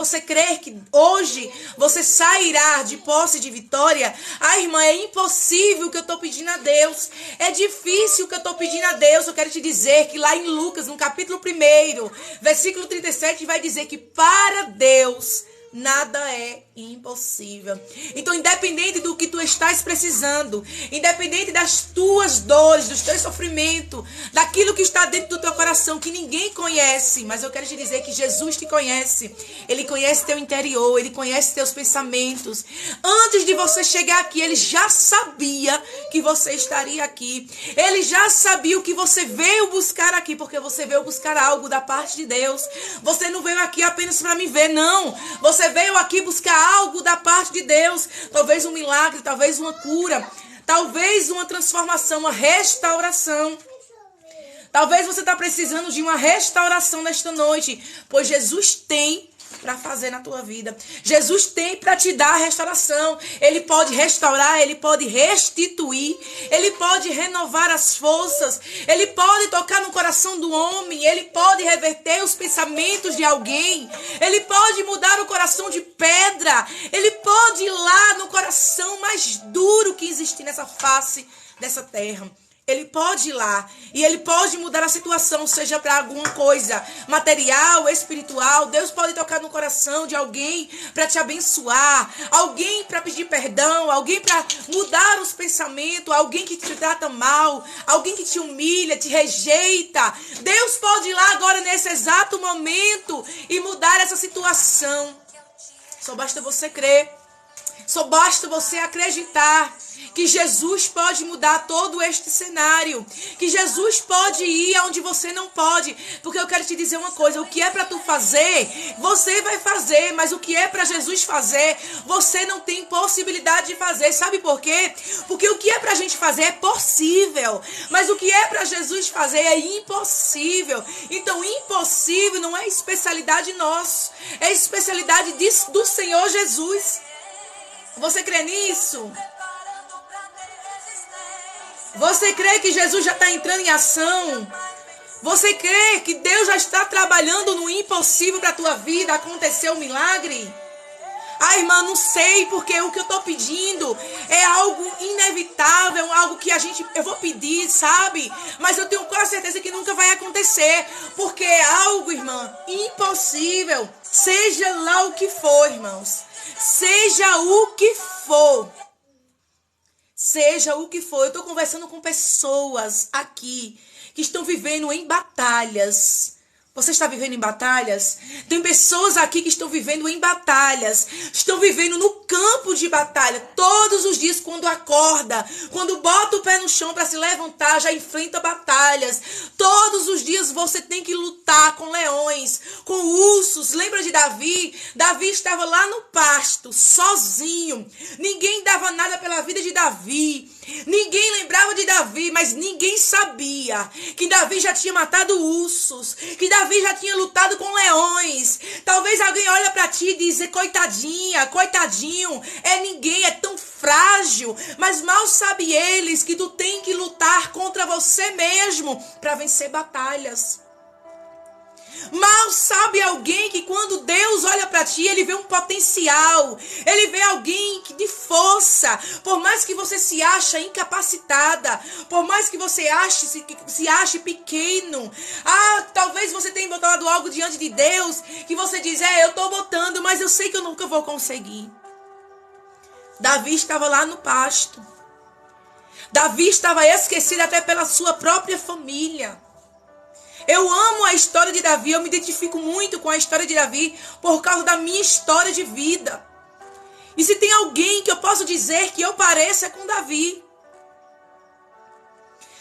você crer que hoje você sairá de posse de vitória? Irmã, é impossível o que eu estou pedindo a Deus. É difícil o que eu estou pedindo a Deus. Eu quero te dizer que lá em Lucas, no capítulo 1, versículo 37, vai dizer que para Deus nada é impossível. Então, independente do que tu estás precisando, independente das tuas dores, dos teus sofrimentos, daquilo que está dentro do teu coração, que ninguém conhece, mas eu quero te dizer que Jesus te conhece. Ele conhece teu interior, ele conhece teus pensamentos. Antes de você chegar aqui, ele já sabia que você estaria aqui. Ele já sabia o que você veio buscar aqui, porque você veio buscar algo da parte de Deus. Você não veio aqui apenas para me ver, não. Você veio aqui buscar algo da parte de Deus. Talvez um milagre, talvez uma cura, talvez uma transformação, uma restauração. Talvez você está precisando de uma restauração nesta noite, pois Jesus tem para fazer na tua vida. Jesus tem para te dar a restauração. Ele pode restaurar, ele pode restituir, ele pode renovar as forças, ele pode tocar no coração do homem, ele pode reverter os pensamentos de alguém, ele pode mudar o coração de pedra, ele pode ir lá no coração mais duro que existe nessa face dessa terra. Ele pode ir lá e ele pode mudar a situação, seja para alguma coisa material, espiritual. Deus pode tocar no coração de alguém para te abençoar, alguém para pedir perdão, alguém para mudar os pensamentos, alguém que te trata mal, alguém que te humilha, te rejeita. Deus pode ir lá agora nesse exato momento e mudar essa situação. Só basta você crer. Só basta você acreditar que Jesus pode mudar todo este cenário, que Jesus pode ir aonde você não pode, porque eu quero te dizer uma coisa, o que é para tu fazer, você vai fazer, mas o que é para Jesus fazer, você não tem possibilidade de fazer, sabe por quê? Porque o que é pra gente fazer é possível, mas o que é para Jesus fazer é impossível. Então impossível não é especialidade nossa, é especialidade do Senhor Jesus. Você crê nisso? Você crê que Jesus já está entrando em ação? Você crê que Deus já está trabalhando no impossível para a tua vida? Aconteceu um milagre? Irmã, não sei, porque o que eu estou pedindo é algo inevitável, algo que eu vou pedir, sabe? Mas eu tenho quase certeza que nunca vai acontecer, porque é algo, irmã, impossível. Seja lá o que for, irmãos. Seja o que for. Seja o que for. Eu estou conversando com pessoas aqui que estão vivendo em batalhas. Você está vivendo em batalhas? Tem pessoas aqui que estão vivendo em batalhas. Estão vivendo no campo de batalha. Todos os dias quando acorda, quando bota o pé no chão para se levantar, já enfrenta batalhas. Todos os dias você tem que lutar com leões, com ursos. Lembra de Davi? Davi estava lá no pasto, sozinho. Ninguém dava nada pela vida de Davi. Ninguém lembrava de Davi, mas ninguém sabia que Davi já tinha matado ursos, que Davi já tinha lutado com leões. Talvez alguém olhe para ti e diz, coitadinha, coitadinho, ninguém, é tão frágil. Mas mal sabe eles que tu tem que lutar contra você mesmo para vencer batalhas. Mal sabe alguém que quando Deus olha para ti, ele vê um potencial, ele vê alguém de força. Por mais que você se ache incapacitada, por mais que você se ache pequeno, talvez você tenha botado algo diante de Deus que você diz, eu estou botando, mas eu sei que eu nunca vou conseguir. Davi estava lá no pasto. Davi estava esquecido até pela sua própria família. Eu amo a história de Davi, eu me identifico muito com a história de Davi por causa da minha história de vida. E se tem alguém que eu posso dizer que eu pareço é com Davi.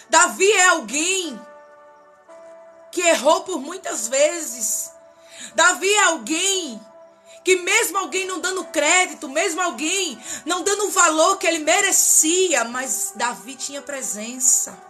Davi é alguém que errou por muitas vezes. Davi é alguém que mesmo alguém não dando crédito, mesmo alguém não dando o valor que ele merecia, mas Davi tinha presença.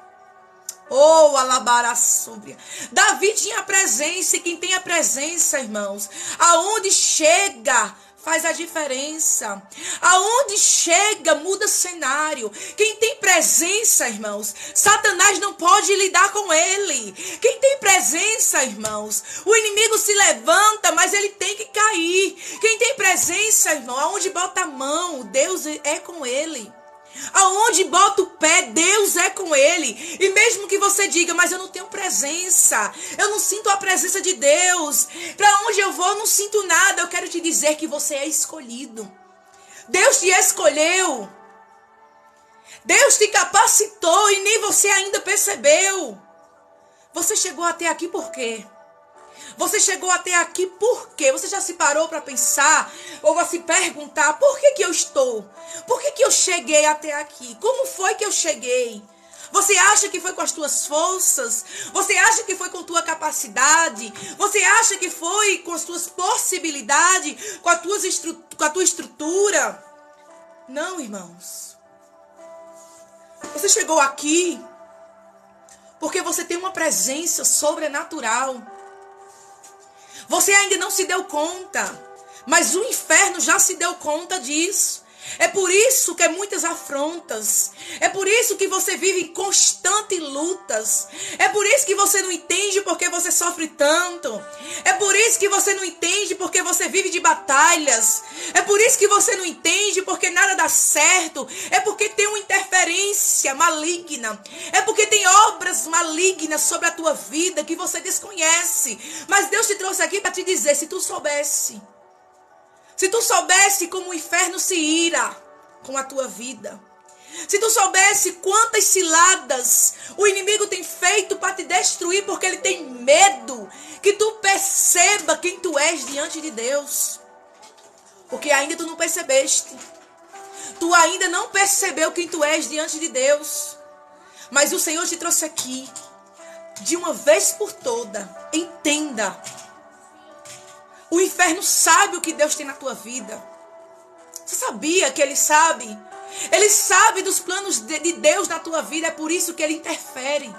Oh, alabara súbia. Davi tinha presença, e quem tem a presença, irmãos, aonde chega, faz a diferença. Aonde chega, muda cenário. Quem tem presença, irmãos, Satanás não pode lidar com ele. Quem tem presença, irmãos, o inimigo se levanta, mas ele tem que cair. Quem tem presença, irmão, aonde bota a mão, Deus é com ele. Aonde bota o pé, Deus é com ele. E mesmo que você diga, mas eu não tenho presença, eu não sinto a presença de Deus, para onde eu vou eu não sinto nada, eu quero te dizer que você é escolhido. Deus te escolheu. Deus te capacitou e nem você ainda percebeu. Você chegou até aqui por quê? Você chegou até aqui por quê? Você já se parou para pensar ou vai se perguntar por que eu estou? Por que eu cheguei até aqui? Como foi que eu cheguei? Você acha que foi com as tuas forças? Você acha que foi com tua capacidade? Você acha que foi com as tuas possibilidades? Com a tua estrutura? Não, irmãos. Você chegou aqui porque você tem uma presença sobrenatural. Você ainda não se deu conta, mas o inferno já se deu conta disso. É por isso que é muitas afrontas. É por isso que você vive em constantes lutas. É por isso que você não entende porque você sofre tanto. É por isso que você não entende porque você vive de batalhas. É por isso que você não entende porque nada dá certo. É porque tem uma interferência maligna. É porque tem obras malignas sobre a tua vida que você desconhece. Mas Deus te trouxe aqui para te dizer, se tu soubesse como o inferno se ira com a tua vida. Se tu soubesse quantas ciladas o inimigo tem feito para te destruir, porque ele tem medo que tu perceba quem tu és diante de Deus. Porque ainda tu não percebeste. Tu ainda não percebeu quem tu és diante de Deus. Mas o Senhor te trouxe aqui, de uma vez por toda. Entenda. O inferno sabe o que Deus tem na tua vida. Você sabia que ele sabe? Ele sabe dos planos de Deus na tua vida. É por isso que ele interfere.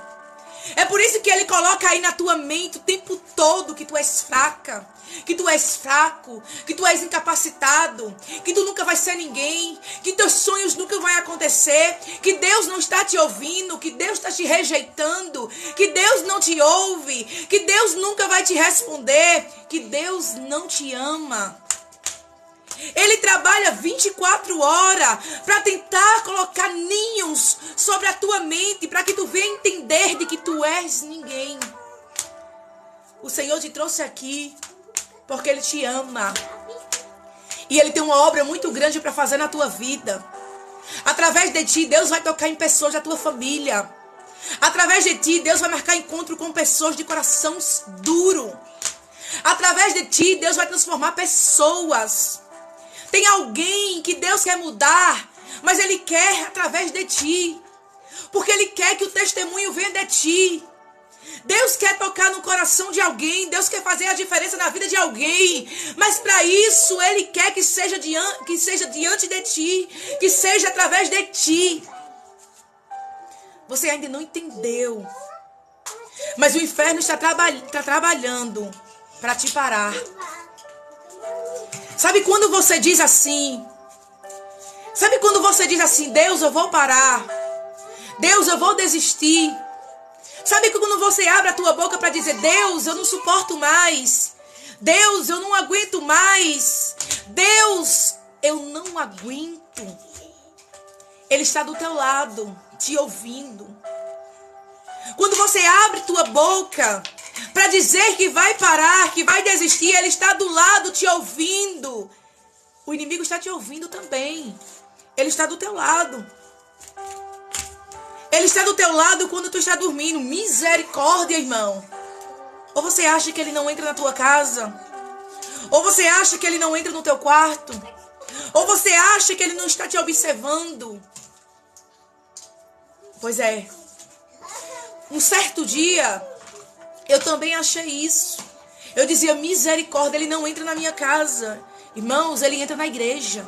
É por isso que ele coloca aí na tua mente o tempo todo que tu és fraca, que tu és fraco, que tu és incapacitado, que tu nunca vai ser ninguém, que teus sonhos nunca vão acontecer, que Deus não está te ouvindo, que Deus está te rejeitando, que Deus não te ouve, que Deus nunca vai te responder, que Deus não te ama. Ele trabalha 24 horas para tentar colocar ninhos sobre a tua mente, para que tu venha entender de que tu és ninguém. O Senhor te trouxe aqui porque Ele te ama. E Ele tem uma obra muito grande para fazer na tua vida. Através de ti, Deus vai tocar em pessoas da tua família. Através de ti, Deus vai marcar encontro com pessoas de coração duro. Através de ti, Deus vai transformar pessoas. Tem alguém que Deus quer mudar, mas Ele quer através de ti. Porque Ele quer que o testemunho venha de ti. Deus quer tocar no coração de alguém. Deus quer fazer a diferença na vida de alguém. Mas para isso, Ele quer que seja diante de ti. Que seja através de ti. Você ainda não entendeu. Mas o inferno está trabalhando para te parar. Sabe quando você diz assim? Sabe quando você diz assim, Deus, eu vou parar. Deus, eu vou desistir. Sabe quando você abre a tua boca para dizer, Deus, eu não suporto mais. Deus, eu não aguento mais. Deus, eu não aguento. Ele está do teu lado, te ouvindo. Quando você abre tua boca para dizer que vai parar, que vai desistir, Ele está do lado te ouvindo. O inimigo está te ouvindo também. Ele está do teu lado. Ele está do teu lado quando tu está dormindo. Misericórdia, irmão. Ou você acha que Ele não entra na tua casa? Ou você acha que Ele não entra no teu quarto? Ou você acha que Ele não está te observando? Pois é. Um certo dia, eu também achei isso. Eu dizia, misericórdia, Ele não entra na minha casa. Irmãos, Ele entra na igreja.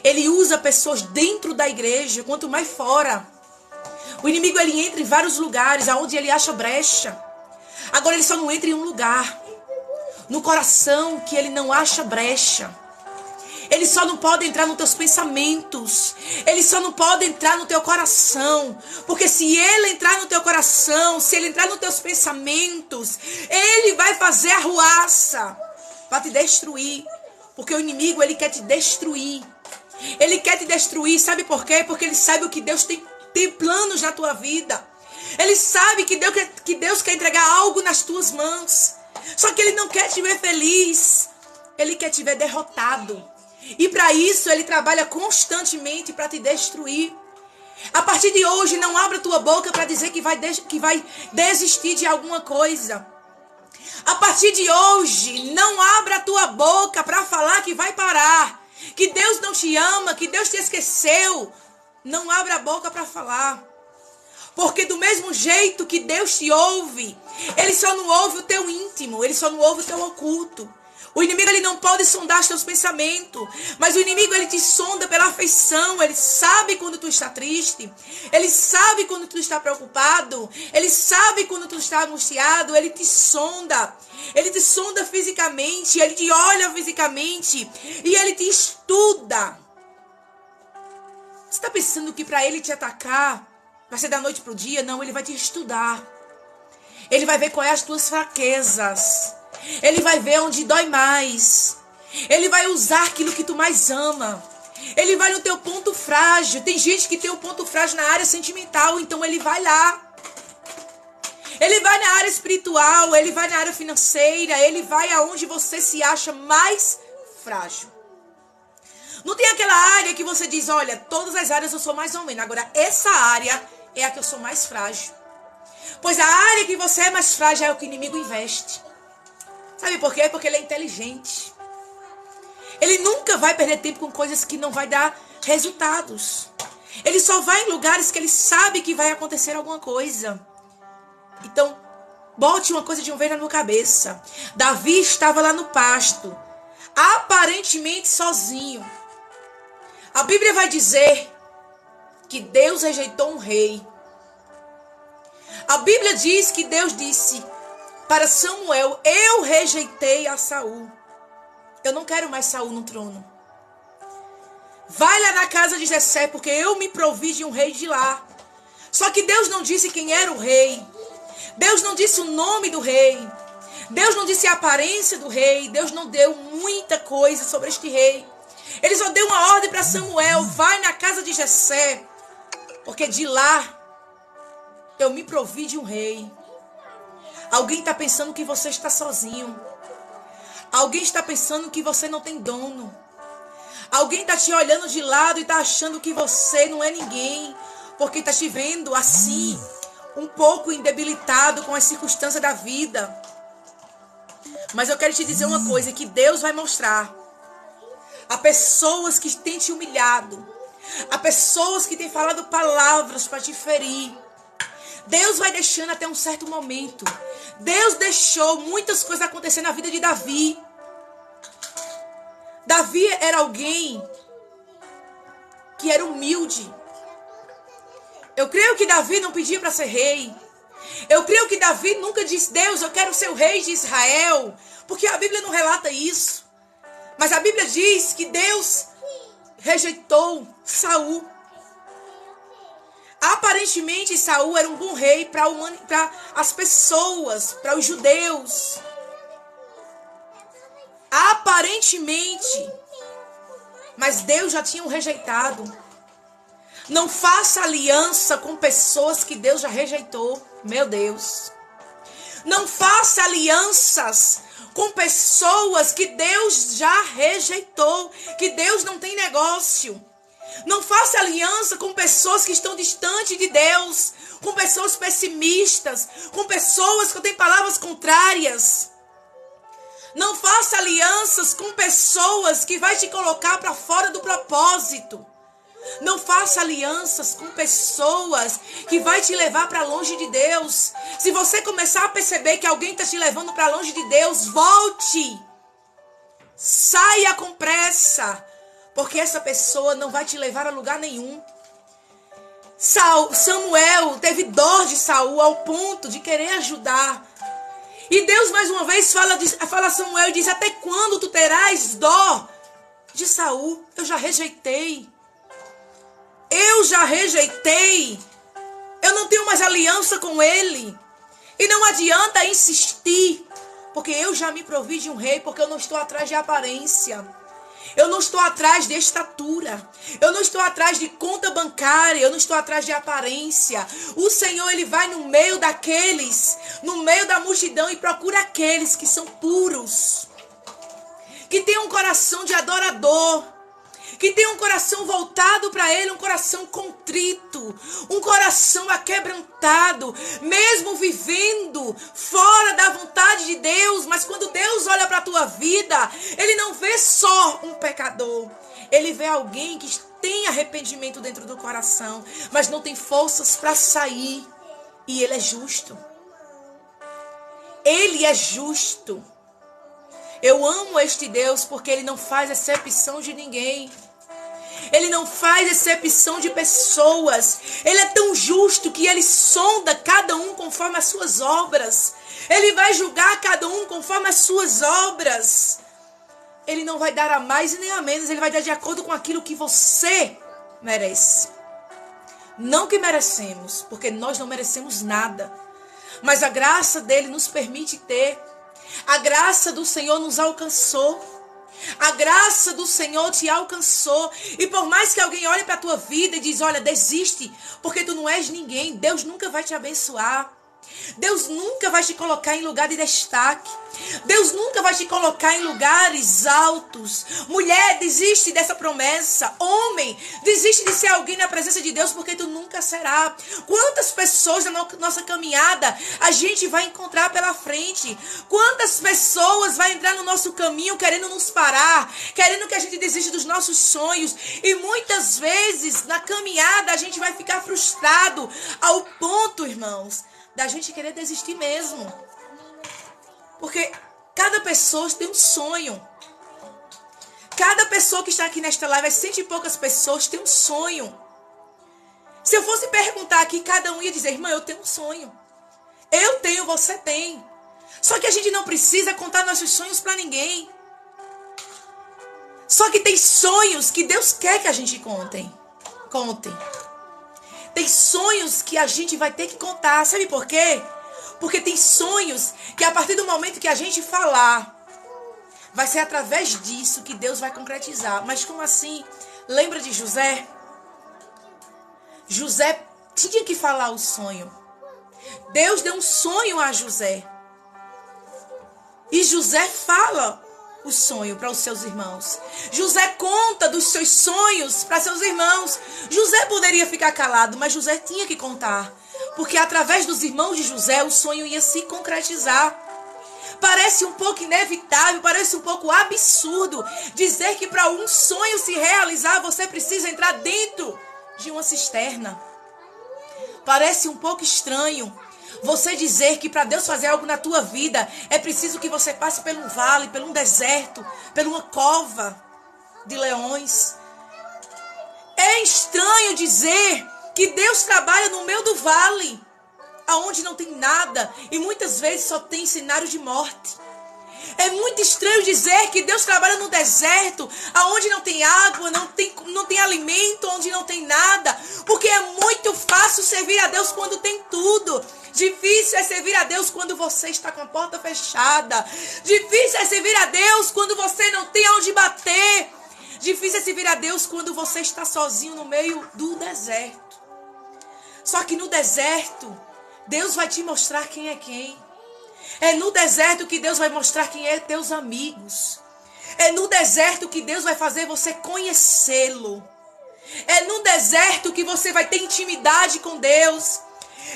Ele usa pessoas dentro da igreja, quanto mais fora. O inimigo, ele entra em vários lugares, aonde ele acha brecha. Agora, ele só não entra em um lugar. No coração que ele não acha brecha. Ele só não pode entrar nos teus pensamentos. Ele só não pode entrar no teu coração. Porque se ele entrar no teu coração, se ele entrar nos teus pensamentos, ele vai fazer arruaça para te destruir. Porque o inimigo, ele quer te destruir. Ele quer te destruir, sabe por quê? Porque ele sabe o que Deus tem planos na tua vida. Ele sabe que Deus quer entregar algo nas tuas mãos. Só que ele não quer te ver feliz. Ele quer te ver derrotado. E para isso ele trabalha constantemente para te destruir. A partir de hoje, não abra tua boca para dizer que vai desistir de alguma coisa. A partir de hoje, não abra a tua boca para falar que vai parar. Que Deus não te ama, que Deus te esqueceu. Não abra a boca para falar. Porque do mesmo jeito que Deus te ouve, ele só não ouve o teu íntimo, ele só não ouve o teu oculto. O inimigo, ele não pode sondar os teus pensamentos, mas o inimigo, ele te sonda pela afeição. Ele sabe quando tu está triste, ele sabe quando tu está preocupado, ele sabe quando tu está angustiado. Ele te sonda fisicamente, ele te olha fisicamente e ele te estuda. Você está pensando que para ele te atacar vai ser da noite para o dia? Não, ele vai te estudar. Ele vai ver quais são as tuas fraquezas. Ele vai ver onde dói mais. Ele vai usar aquilo que tu mais ama. Ele vai no teu ponto frágil. Tem gente que tem um ponto frágil na área sentimental, então ele vai lá. Ele vai na área espiritual, ele vai na área financeira, ele vai aonde você se acha mais frágil. Não tem aquela área que você diz, olha, todas as áreas eu sou mais ou menos. Agora, essa área é a que eu sou mais frágil. Pois a área que você é mais frágil é o que o inimigo investe. Sabe por quê? Porque ele é inteligente. Ele nunca vai perder tempo com coisas que não vai dar resultados. Ele só vai em lugares que ele sabe que vai acontecer alguma coisa. Então, bote uma coisa de uma vez na tua cabeça. Davi estava lá no pasto, aparentemente sozinho. A Bíblia vai dizer que Deus rejeitou um rei. A Bíblia diz que Deus disse para Samuel, eu rejeitei a Saul. Eu não quero mais Saul no trono. Vai lá na casa de Jessé, porque eu me provi de um rei de lá. Só que Deus não disse quem era o rei. Deus não disse o nome do rei. Deus não disse a aparência do rei. Deus não deu muita coisa sobre este rei. Ele só deu uma ordem para Samuel, vai na casa de Jessé, porque de lá eu me provi de um rei. Alguém está pensando que você está sozinho. Alguém está pensando que você não tem dono. Alguém está te olhando de lado e está achando que você não é ninguém. Porque está te vendo assim, um pouco debilitado com as circunstâncias da vida. Mas eu quero te dizer uma coisa, que Deus vai mostrar a pessoas que têm te humilhado, a pessoas que têm falado palavras para te ferir. Deus vai deixando até um certo momento. Deus deixou muitas coisas acontecer na vida de Davi. Davi era alguém que era humilde. Eu creio que Davi não pedia para ser rei. Eu creio que Davi nunca disse, Deus, eu quero ser o rei de Israel. Porque a Bíblia não relata isso. Mas a Bíblia diz que Deus rejeitou Saul. Aparentemente, Saul era um bom rei para as pessoas, para os judeus. Aparentemente. Mas Deus já tinha o rejeitado. Não faça aliança com pessoas que Deus já rejeitou. Meu Deus. Não faça alianças com pessoas que Deus já rejeitou. Que Deus não tem negócio. Não faça aliança com pessoas que estão distantes de Deus, com pessoas pessimistas, com pessoas que têm palavras contrárias. Não faça alianças com pessoas que vai te colocar para fora do propósito. Não faça alianças com pessoas que vai te levar para longe de Deus. Se você começar a perceber que alguém está te levando para longe de Deus, volte. Saia com pressa. Porque essa pessoa não vai te levar a lugar nenhum. Samuel teve dó de Saul ao ponto de querer ajudar. E Deus mais uma vez fala a Samuel e diz, até quando tu terás dó de Saul. Eu já rejeitei. Eu já rejeitei. Eu não tenho mais aliança com ele. E não adianta insistir. Porque eu já me provi de um rei. Porque eu não estou atrás de aparência. Eu não estou atrás de estatura. Eu não estou atrás de conta bancária. Eu não estou atrás de aparência. O Senhor, ele vai no meio daqueles, no meio da multidão, e procura aqueles que são puros, que tem um coração de adorador, que tem um coração voltado para ele, um coração contrito, um coração aquebrantado, mesmo vivendo fora da vontade de Deus. Mas quando Deus olha para a tua vida, ele não vê só um pecador, ele vê alguém que tem arrependimento dentro do coração, mas não tem forças para sair. E ele é justo. Ele é justo. Eu amo este Deus porque ele não faz acepção de ninguém. Ele não faz acepção de pessoas. Ele é tão justo que ele sonda cada um conforme as suas obras. Ele vai julgar cada um conforme as suas obras. Ele não vai dar a mais e nem a menos. Ele vai dar de acordo com aquilo que você merece. Não que merecemos, porque nós não merecemos nada. Mas a graça dele nos permite ter. A graça do Senhor nos alcançou. A graça do Senhor te alcançou. E por mais que alguém olhe para a tua vida e diz: olha, desiste, porque tu não és ninguém. Deus nunca vai te abençoar. Deus nunca vai te colocar em lugar de destaque. Deus nunca vai te colocar em lugares altos. Mulher, desiste dessa promessa. Homem, desiste de ser alguém na presença de Deus, porque tu nunca será. Quantas pessoas na nossa caminhada a gente vai encontrar pela frente? Quantas pessoas vai entrar no nosso caminho querendo nos parar, querendo que a gente desista dos nossos sonhos? E muitas vezes na caminhada a gente vai ficar frustrado ao ponto, irmãos, da gente querer desistir mesmo. Porque cada pessoa tem um sonho. Cada pessoa que está aqui nesta live, as 100 e poucas pessoas, tem um sonho. Se eu fosse perguntar aqui, cada um ia dizer: irmã, eu tenho um sonho. Eu tenho, você tem. Só que a gente não precisa contar nossos sonhos para ninguém. Só que tem sonhos que Deus quer que a gente contem. Tem sonhos que a gente vai ter que contar. Sabe por quê? Porque tem sonhos que a partir do momento que a gente falar, vai ser através disso que Deus vai concretizar. Mas como assim? Lembra de José? José tinha que falar o sonho. Deus deu um sonho a José. E José fala o sonho para os seus irmãos. José conta dos seus sonhos para seus irmãos. José poderia ficar calado, mas José tinha que contar. Porque através dos irmãos de José, o sonho ia se concretizar. Parece um pouco inevitável, parece um pouco absurdo dizer que para um sonho se realizar, você precisa entrar dentro de uma cisterna. Parece um pouco estranho você dizer que para Deus fazer algo na tua vida, é preciso que você passe por um vale, por um deserto, por uma cova de leões. É estranho dizer que Deus trabalha no meio do vale, aonde não tem nada, e muitas vezes só tem cenário de morte. É muito estranho dizer que Deus trabalha no deserto, aonde não tem água, não tem alimento, onde não tem nada. Porque é muito fácil servir a Deus quando tem tudo. Difícil é servir a Deus quando você está com a porta fechada. Difícil é servir a Deus quando você não tem onde bater. Difícil é servir a Deus quando você está sozinho no meio do deserto. Só que no deserto, Deus vai te mostrar quem é quem. É no deserto que Deus vai mostrar quem é teus amigos. É no deserto que Deus vai fazer você conhecê-lo. É no deserto que você vai ter intimidade com Deus.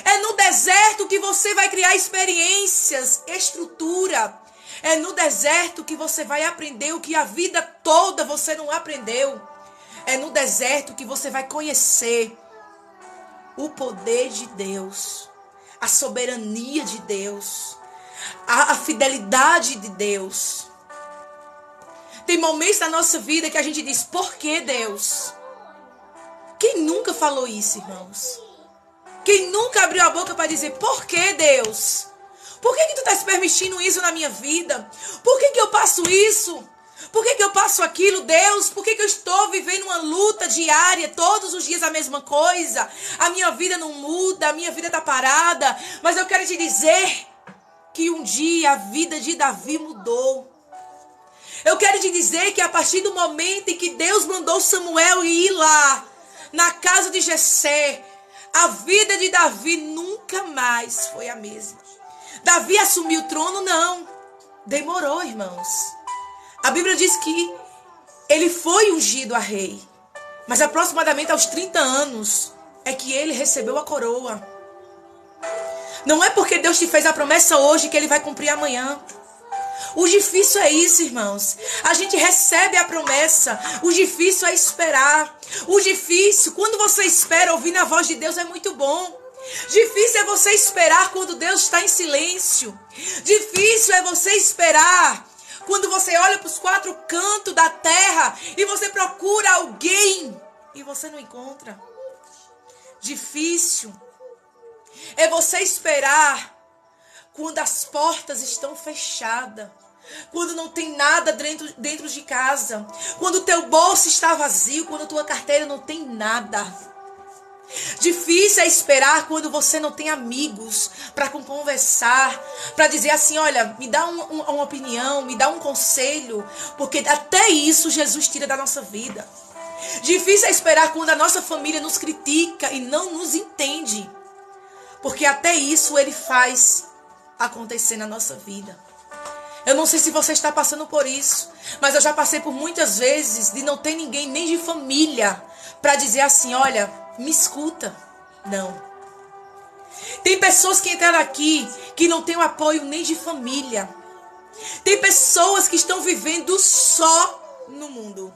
É no deserto que você vai criar experiências, estrutura. É no deserto que você vai aprender o que a vida toda você não aprendeu. É no deserto que você vai conhecer o poder de Deus, a soberania de Deus, a fidelidade de Deus. Tem momentos na nossa vida que a gente diz: por que Deus? Quem nunca falou isso, irmãos? Quem nunca abriu a boca para dizer: por que Deus? Por que tu estás permitindo isso na minha vida? Por que eu passo isso? Por que eu passo aquilo, Deus? Por que eu estou vivendo uma luta diária, todos os dias a mesma coisa? A minha vida não muda, a minha vida está parada. Mas eu quero te dizer que um dia a vida de Davi mudou. Eu quero te dizer que a partir do momento em que Deus mandou Samuel ir lá, na casa de Jessé, a vida de Davi nunca mais foi a mesma. Davi assumiu o trono? Não. Demorou, irmãos. A Bíblia diz que ele foi ungido a rei. Mas aproximadamente aos 30 anos é que ele recebeu a coroa. Não é porque Deus te fez a promessa hoje que ele vai cumprir amanhã. O difícil é isso, irmãos. A gente recebe a promessa. O difícil é esperar. O difícil, quando você espera ouvir na voz de Deus, é muito bom. Difícil é você esperar quando Deus está em silêncio. Difícil é você esperar quando você olha para os 4 cantos da terra e você procura alguém e você não encontra. Difícil é você esperar quando as portas estão fechadas, quando não tem nada dentro de casa, quando o teu bolso está vazio, quando a tua carteira não tem nada. Difícil é esperar quando você não tem amigos para conversar, para dizer assim, olha, me dá uma opinião, me dá um conselho, porque até isso Jesus tira da nossa vida. Difícil é esperar quando a nossa família nos critica e não nos entende, porque até isso Ele faz acontecer na nossa vida. Eu não sei se você está passando por isso, mas eu já passei por muitas vezes de não ter ninguém nem de família para dizer assim, olha, me escuta. Não. Tem pessoas que entraram aqui que não têm o apoio nem de família. Tem pessoas que estão vivendo só no mundo.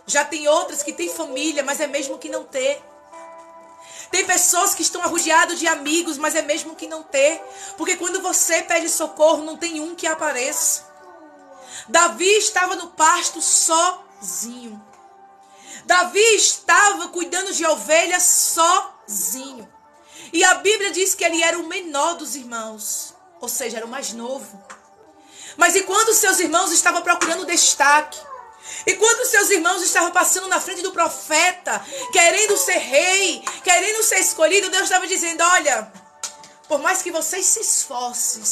Já tem outras que têm família, mas é mesmo que não ter. Tem pessoas que estão arrodeadas de amigos, mas é mesmo que não ter. Porque quando você pede socorro, não tem um que apareça. Davi estava no pasto sozinho. Davi estava cuidando de ovelhas sozinho. E a Bíblia diz que ele era o menor dos irmãos. Ou seja, era o mais novo. Mas enquanto seus irmãos estavam procurando destaque, enquanto seus irmãos estavam passando na frente do profeta, querendo ser rei, querendo ser escolhido, Deus estava dizendo, olha, por mais que vocês se esforcem,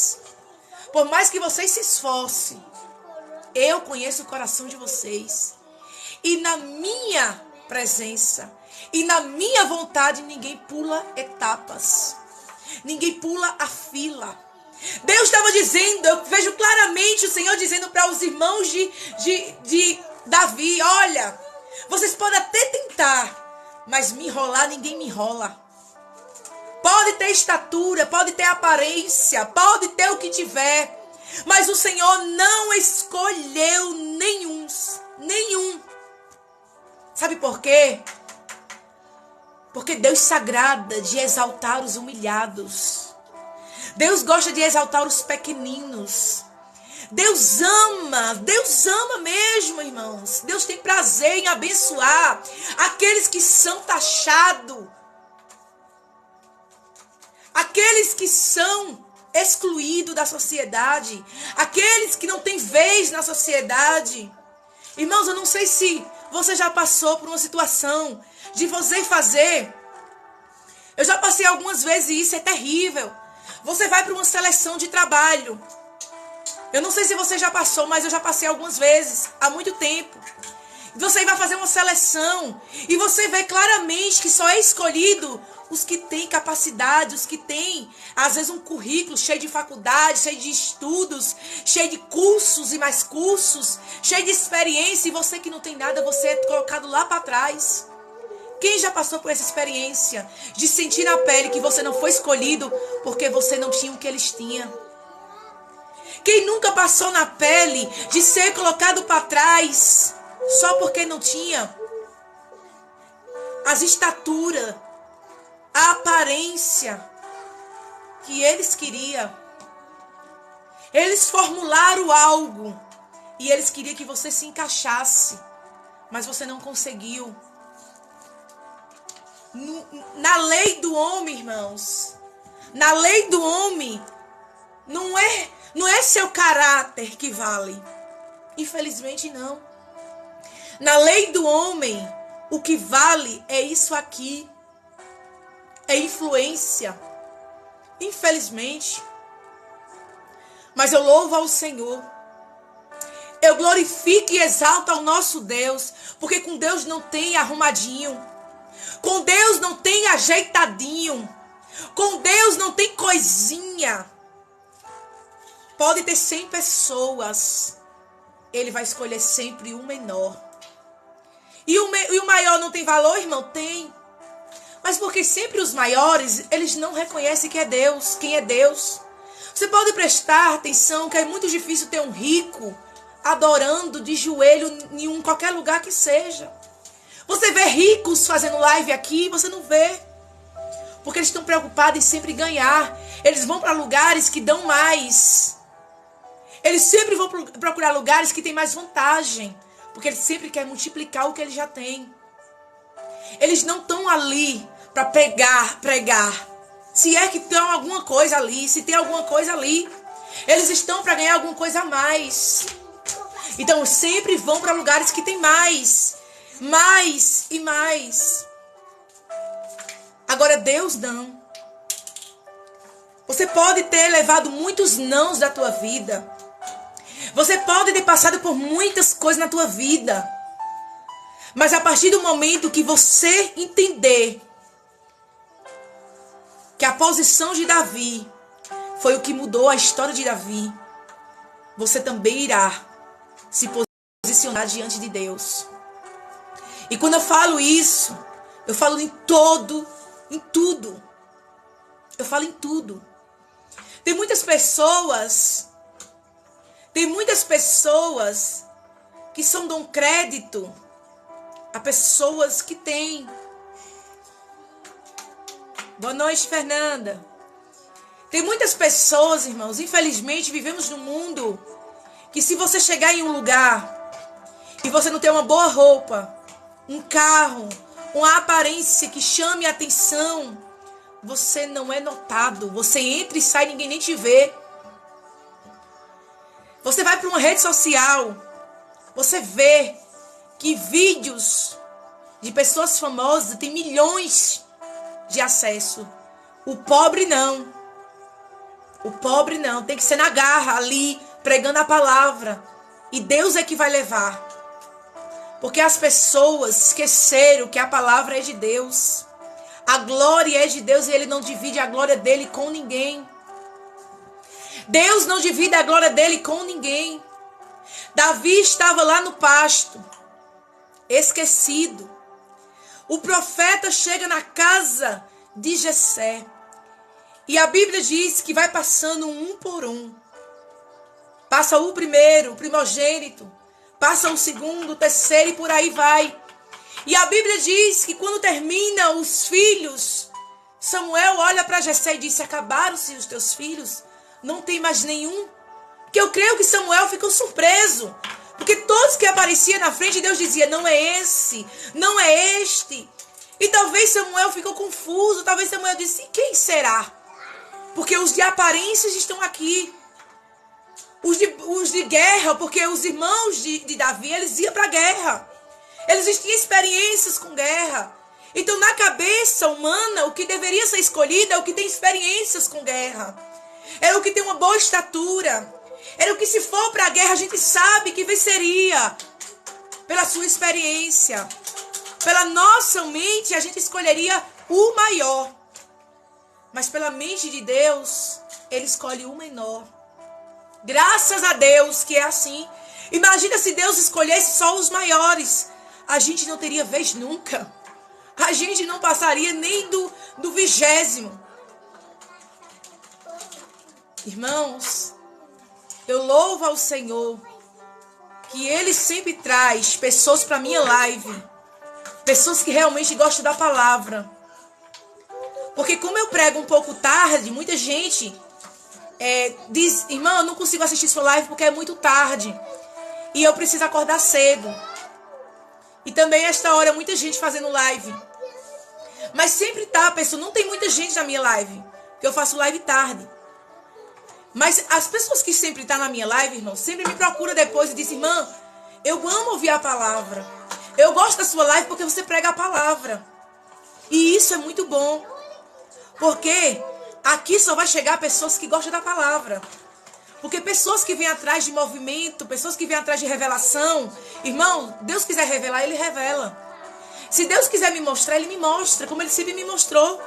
eu conheço o coração de vocês. E na minha presença, e na minha vontade, ninguém pula etapas. Ninguém pula a fila. Deus estava dizendo, eu vejo claramente o Senhor dizendo para os irmãos de Davi, olha, vocês podem até tentar, mas me enrolar, ninguém me enrola. Pode ter estatura, pode ter aparência, pode ter o que tiver, mas o Senhor não escolheu nenhum. Sabe por quê? Porque Deus se agrada de exaltar os humilhados. Deus gosta de exaltar os pequeninos. Deus ama mesmo, irmãos. Deus tem prazer em abençoar aqueles que são taxados. Aqueles que são excluídos da sociedade. Aqueles que não têm vez na sociedade. Irmãos, eu não sei se você já passou por uma situação de você fazer. Eu já passei algumas vezes e isso é terrível. Você vai para uma seleção de trabalho. Eu não sei se você já passou, mas eu já passei algumas vezes, há muito tempo. Você vai fazer uma seleção e você vê claramente que só é escolhido os que têm capacidade, os que têm, às vezes, um currículo cheio de faculdade, cheio de estudos, cheio de cursos e mais cursos, cheio de experiência, e você que não tem nada, você é colocado lá para trás. Quem já passou por essa experiência de sentir na pele que você não foi escolhido porque você não tinha o que eles tinham? Quem nunca passou na pele de ser colocado para trás só porque não tinha as estaturas, a aparência que eles queriam? Eles formularam algo e eles queriam que você se encaixasse, mas você não conseguiu. Na lei do homem, irmãos, na lei do homem, não é seu caráter que vale. Infelizmente não. Na lei do homem, o que vale é isso aqui. É influência. Infelizmente. Mas eu louvo ao Senhor. Eu glorifico e exalto ao nosso Deus. Porque com Deus não tem arrumadinho. Com Deus não tem ajeitadinho. Com Deus não tem coisinha. Pode ter 100 pessoas. Ele vai escolher sempre o menor. E o maior não tem valor, irmão? Tem. Mas porque sempre os maiores, eles não reconhecem que é Deus, quem é Deus. Você pode prestar atenção que é muito difícil ter um rico adorando de joelho em qualquer lugar que seja. Você vê ricos fazendo live aqui, você não vê. Porque eles estão preocupados em sempre ganhar. Eles vão para lugares que dão mais. Eles sempre vão procurar lugares que têm mais vantagem. Porque eles sempre querem multiplicar o que eles já têm. Eles não estão ali para pregar. Se é que tem alguma coisa ali, se tem alguma coisa ali. Eles estão para ganhar alguma coisa a mais. Então sempre vão para lugares que tem mais. Mais e mais. Agora Deus não. Você pode ter levado muitos nãos da tua vida. Você pode ter passado por muitas coisas na tua vida. Mas a partir do momento que você entender que a posição de Davi foi o que mudou a história de Davi, você também irá se posicionar diante de Deus. E quando eu falo isso, eu falo em tudo. Eu falo em tudo. Tem muitas pessoas que só dão crédito a pessoas que têm. Boa noite, Fernanda. Tem muitas pessoas, irmãos, infelizmente vivemos num mundo que se você chegar em um lugar e você não ter uma boa roupa, um carro, uma aparência que chame a atenção, você não é notado. Você entra e sai, ninguém nem te vê. Você vai para uma rede social, você vê que vídeos de pessoas famosas têm milhões de acesso. O pobre não. O pobre não. Tem que ser na garra, ali, pregando a palavra. E Deus é que vai levar. Porque as pessoas esqueceram que a palavra é de Deus. A glória é de Deus e Ele não divide a glória dele com ninguém. Deus não divide a glória dele com ninguém. Davi estava lá no pasto, esquecido. O profeta chega na casa de Jessé. E a Bíblia diz que vai passando um por um. Passa o primeiro, o primogênito. Passa o segundo, o terceiro e por aí vai. E a Bíblia diz que quando termina os filhos, Samuel olha para Jessé e diz: acabaram-se os teus filhos? Não tem mais nenhum? Porque eu creio que Samuel ficou surpreso. Porque todos que apareciam na frente, Deus dizia: não é esse, não é este. E talvez Samuel ficou confuso. Talvez Samuel disse: e quem será? Porque os de aparências estão aqui. Os de guerra, porque os irmãos de Davi, eles iam para a guerra. Eles tinham experiências com guerra. Então, na cabeça humana, o que deveria ser escolhido é o que tem experiências com guerra. É o que tem uma boa estatura. Era o que, se for para a guerra, a gente sabe que venceria. Pela sua experiência. Pela nossa mente, a gente escolheria o maior. Mas pela mente de Deus, Ele escolhe o menor. Graças a Deus que é assim. Imagina se Deus escolhesse só os maiores. A gente não teria vez nunca. A gente não passaria nem do 20º. Irmãos, eu louvo ao Senhor que Ele sempre traz pessoas para minha live. Pessoas que realmente gostam da palavra. Porque como eu prego um pouco tarde, muita gente diz: irmã, eu não consigo assistir sua live porque é muito tarde. E eu preciso acordar cedo. E também esta hora muita gente fazendo live. Mas sempre tá, pessoal, não tem muita gente na minha live. Porque eu faço live tarde. Mas as pessoas que sempre estão na minha live, irmão, sempre me procuram depois e dizem, irmã, eu amo ouvir a palavra. Eu gosto da sua live porque você prega a palavra. E isso é muito bom. Porque aqui só vai chegar pessoas que gostam da palavra. Porque pessoas que vêm atrás de movimento, pessoas que vêm atrás de revelação, irmão, Deus quiser revelar, Ele revela. Se Deus quiser me mostrar, Ele me mostra, como Ele sempre me mostrou.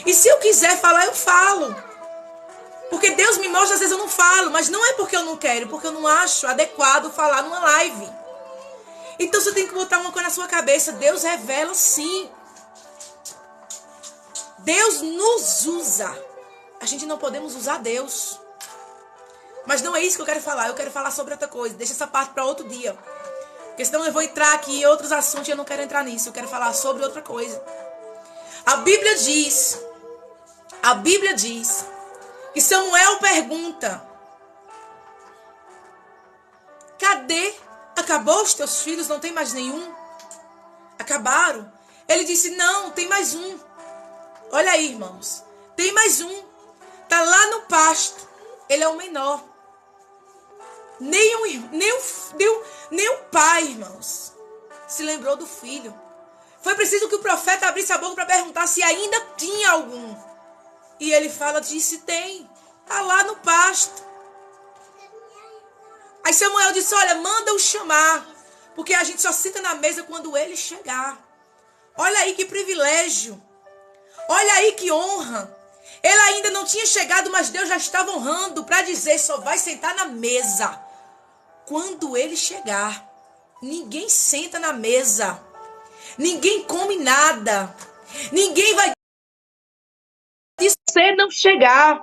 E se eu quiser falar, eu falo. Porque Deus me mostra, às vezes eu não falo, mas não é porque eu não quero, porque eu não acho adequado falar numa live. Então você tem que botar uma coisa na sua cabeça, Deus revela sim. Deus nos usa. A gente não podemos usar Deus. Mas não é isso que eu quero falar, eu quero falar sobre outra coisa. Deixa essa parte para outro dia. Porque senão eu vou entrar aqui em outros assuntos e eu não quero entrar nisso. Eu quero falar sobre outra coisa. A Bíblia diz que Samuel pergunta, cadê? Acabou os teus filhos? Não tem mais nenhum? Acabaram? Ele disse, não, tem mais um. Olha aí, irmãos. Tem mais um. Tá lá no pasto. Ele é o menor. Nem o pai, irmãos, se lembrou do filho. Foi preciso que o profeta abrisse a boca para perguntar se ainda tinha algum. E ele disse, tem. Tá lá no pasto. Aí Samuel disse, olha, manda-o chamar. Porque a gente só senta na mesa quando ele chegar. Olha aí que privilégio. Olha aí que honra. Ele ainda não tinha chegado, mas Deus já estava honrando para dizer, só vai sentar na mesa quando ele chegar. Ninguém senta na mesa. Ninguém come nada. Ninguém vai se você não chegar.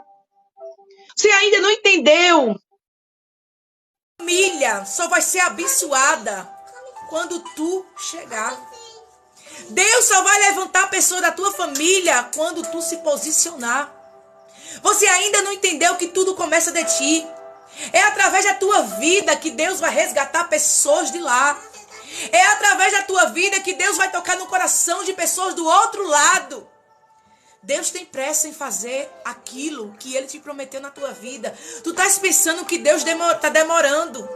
Você ainda não entendeu. A família só vai ser abençoada quando tu chegar. Deus só vai levantar a pessoa da tua família quando tu se posicionar. Você ainda não entendeu que tudo começa de ti. É através da tua vida que Deus vai resgatar pessoas de lá. É através da tua vida que Deus vai tocar no coração de pessoas do outro lado. Deus tem pressa em fazer aquilo que Ele te prometeu na tua vida. Tu estás pensando que Deus está demorando.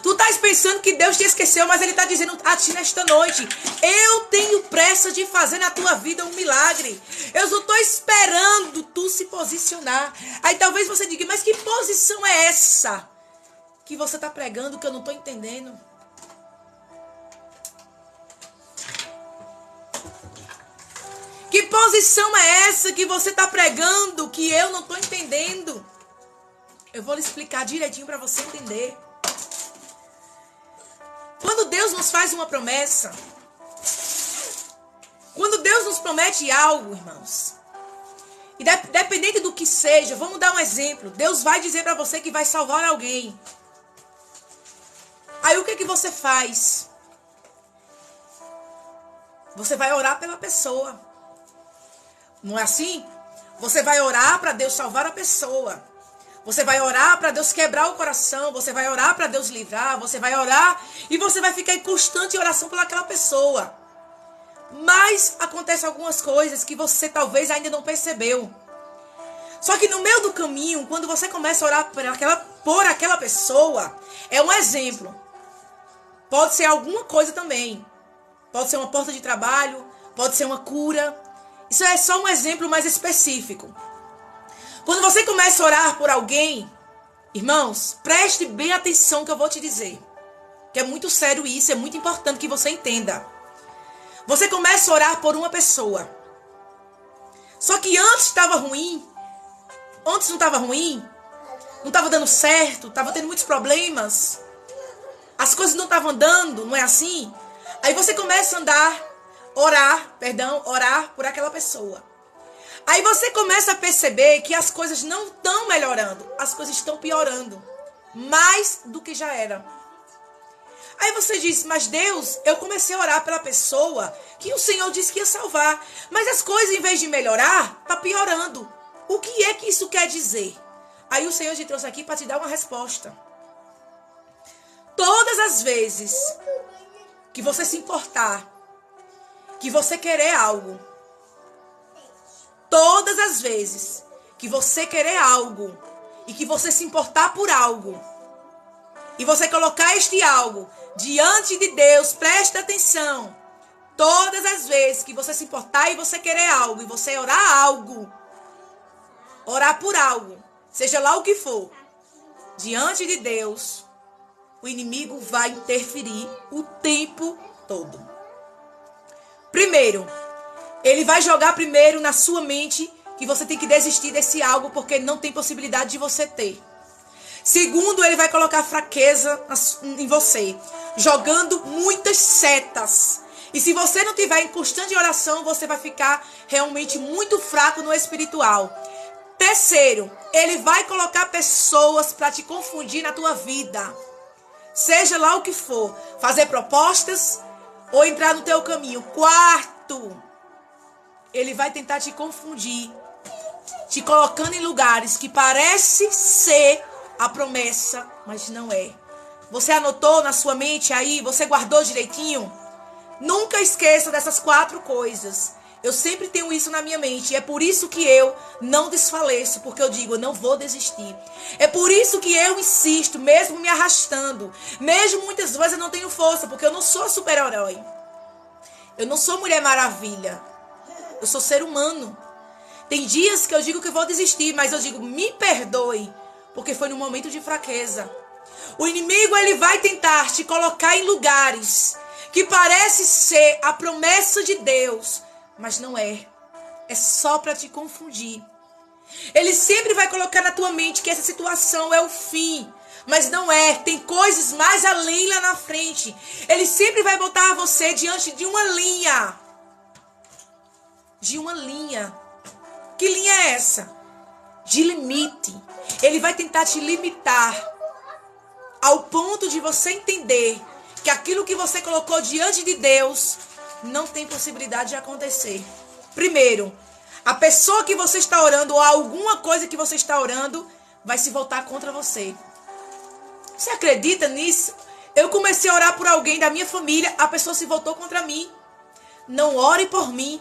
Tu estás pensando que Deus te esqueceu, mas Ele está dizendo a ti nesta noite, eu tenho pressa de fazer na tua vida um milagre. Eu só estou esperando tu se posicionar. Aí talvez você diga, mas que posição é essa que você está pregando que eu não estou entendendo? Que posição é essa que você está pregando que eu não estou entendendo? Eu vou lhe explicar direitinho para você entender. Quando Deus nos faz uma promessa, quando Deus nos promete algo, irmãos, e dependente do que seja, vamos dar um exemplo. Deus vai dizer para você que vai salvar alguém. Aí o que você faz? Você vai orar pela pessoa. Não é assim? Você vai orar para Deus salvar a pessoa. Você vai orar para Deus quebrar o coração. Você vai orar para Deus livrar. Você vai orar e você vai ficar em constante oração pelaquela pessoa. Mas acontecem algumas coisas que você talvez ainda não percebeu. Só que no meio do caminho, quando você começa a orar por aquela pessoa, é um exemplo. Pode ser alguma coisa também. Pode ser uma porta de trabalho. Pode ser uma cura. Isso é só um exemplo mais específico. Quando você começa a orar por alguém, irmãos, preste bem atenção que eu vou te dizer. Que é muito sério isso, é muito importante que você entenda. Você começa a orar por uma pessoa. Só que antes estava ruim. Antes não estava ruim. Não estava dando certo, estava tendo muitos problemas. As coisas não estavam andando, não é assim? Aí você começa a orar por aquela pessoa. Aí você começa a perceber que as coisas não estão melhorando, as coisas estão piorando, mais do que já era. Aí você diz, mas Deus, eu comecei a orar pela pessoa que o Senhor disse que ia salvar, mas as coisas em vez de melhorar, tá piorando. O que é que isso quer dizer? Aí o Senhor te trouxe aqui para te dar uma resposta. Todas as vezes que você se importar, que você querer algo, todas as vezes que você querer algo e que você se importar por algo, e você colocar este algo diante de Deus, presta atenção. Todas as vezes que você se importar e você querer algo, e você orar por algo, seja lá o que for, diante de Deus, o inimigo vai interferir o tempo todo. Primeiro, ele vai jogar primeiro na sua mente que você tem que desistir desse algo porque não tem possibilidade de você ter. Segundo, ele vai colocar fraqueza em você, jogando muitas setas. E se você não tiver em constante oração, você vai ficar realmente muito fraco no espiritual. Terceiro, ele vai colocar pessoas para te confundir na tua vida. Seja lá o que for, fazer propostas ou entrar no teu caminho. Quarto, ele vai tentar te confundir, te colocando em lugares que parece ser a promessa, mas não é. Você anotou na sua mente aí? Você guardou direitinho? Nunca esqueça dessas 4 coisas. Eu sempre tenho isso na minha mente. É por isso que eu não desfaleço, porque eu digo, eu não vou desistir. É por isso que eu insisto, mesmo me arrastando. Mesmo muitas vezes eu não tenho força, porque eu não sou super-herói. Eu não sou Mulher Maravilha. Eu sou ser humano. Tem dias que eu digo que eu vou desistir, mas eu digo, me perdoe, porque foi num momento de fraqueza. O inimigo, ele vai tentar te colocar em lugares que parece ser a promessa de Deus, mas não é. É só para te confundir. Ele sempre vai colocar na tua mente que essa situação é o fim, mas não é. Tem coisas mais além lá na frente. Ele sempre vai botar você diante de uma linha. De uma linha. Que linha é essa? De limite. Ele vai tentar te limitar ao ponto de você entender que aquilo que você colocou diante de Deus não tem possibilidade de acontecer. Primeiro, a pessoa que você está orando ou alguma coisa que você está orando vai se voltar contra você. Você acredita nisso? Eu comecei a orar por alguém da minha família, a pessoa se voltou contra mim. Não ore por mim.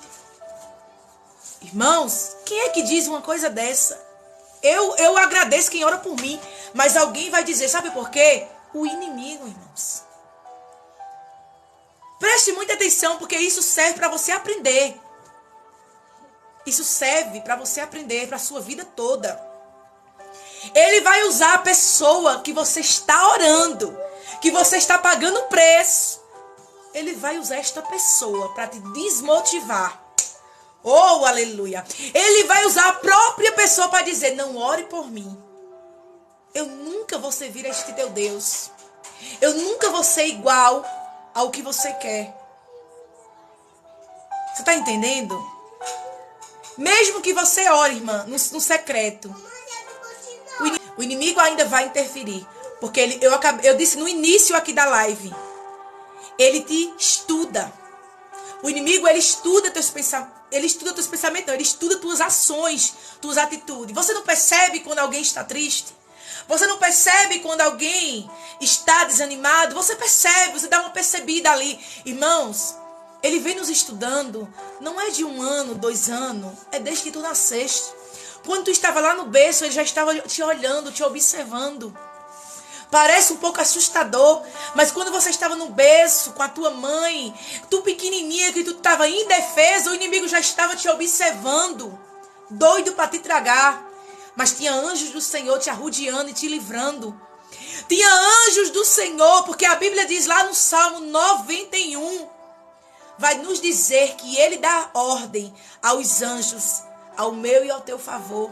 Irmãos, quem é que diz uma coisa dessa? Eu agradeço quem ora por mim, mas alguém vai dizer, sabe por quê? O inimigo, irmãos. Preste muita atenção, porque isso serve para você aprender. Isso serve para você aprender para a sua vida toda. Ele vai usar a pessoa que você está orando, que você está pagando preço. Ele vai usar esta pessoa para te desmotivar. Oh, aleluia. Ele vai usar a própria pessoa para dizer, não ore por mim. Eu nunca vou servir a este teu Deus. Eu nunca vou ser igual ao que você quer. Você está entendendo? Mesmo que você ore, irmã, no secreto, o inimigo ainda vai interferir. Porque eu disse no início aqui da live, ele te estuda. O inimigo, ele estuda teus pensamentos. Ele estuda teus pensamentos, não, ele estuda tuas ações, tuas atitudes. Você não percebe quando alguém está triste? Você não percebe quando alguém está desanimado? Você percebe, você dá uma percebida ali. Irmãos, ele vem nos estudando, não é de 1 ano, 2 anos, é desde que tu nasceste. Quando tu estava lá no berço, ele já estava te olhando, te observando. Parece um pouco assustador, mas quando você estava no berço com a tua mãe, tu pequenininha, que tu estava indefesa, o inimigo já estava te observando, doido para te tragar. Mas tinha anjos do Senhor te arrodeando e te livrando. Tinha anjos do Senhor, porque a Bíblia diz lá no Salmo 91, vai nos dizer que ele dá ordem aos anjos, ao meu e ao teu favor.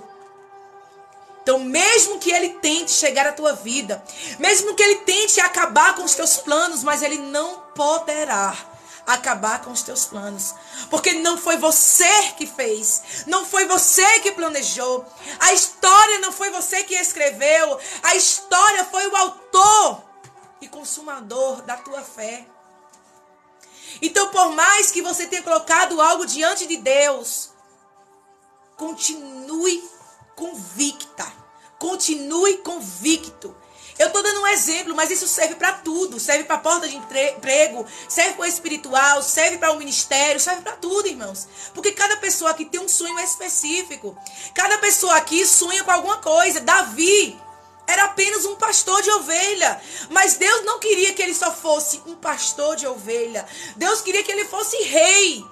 Então, mesmo que ele tente chegar à tua vida, mesmo que ele tente acabar com os teus planos, mas ele não poderá acabar com os teus planos. Porque não foi você que fez, não foi você que planejou, a história não foi você que escreveu, a história foi o autor e consumador da tua fé. Então, por mais que você tenha colocado algo diante de Deus, continue convicta, continue convicto Eu estou dando um exemplo, mas isso serve para tudo. Serve para a porta de emprego, serve para o espiritual, serve para o ministério, serve para tudo, irmãos. Porque cada pessoa aqui tem um sonho específico. Cada pessoa aqui sonha com alguma coisa. Davi era apenas um pastor de ovelha. Mas Deus não queria que ele só fosse um pastor de ovelha. Deus queria que ele fosse rei.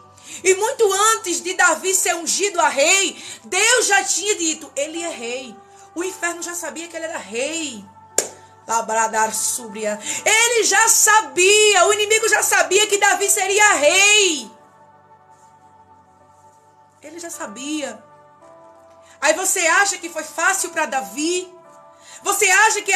E muito antes de Davi ser ungido a rei, Deus já tinha dito, ele é rei. O inferno já sabia que ele era rei. Ele já sabia, o inimigo já sabia que Davi seria rei. Ele já sabia. Aí você acha que foi fácil para Davi? Você acha que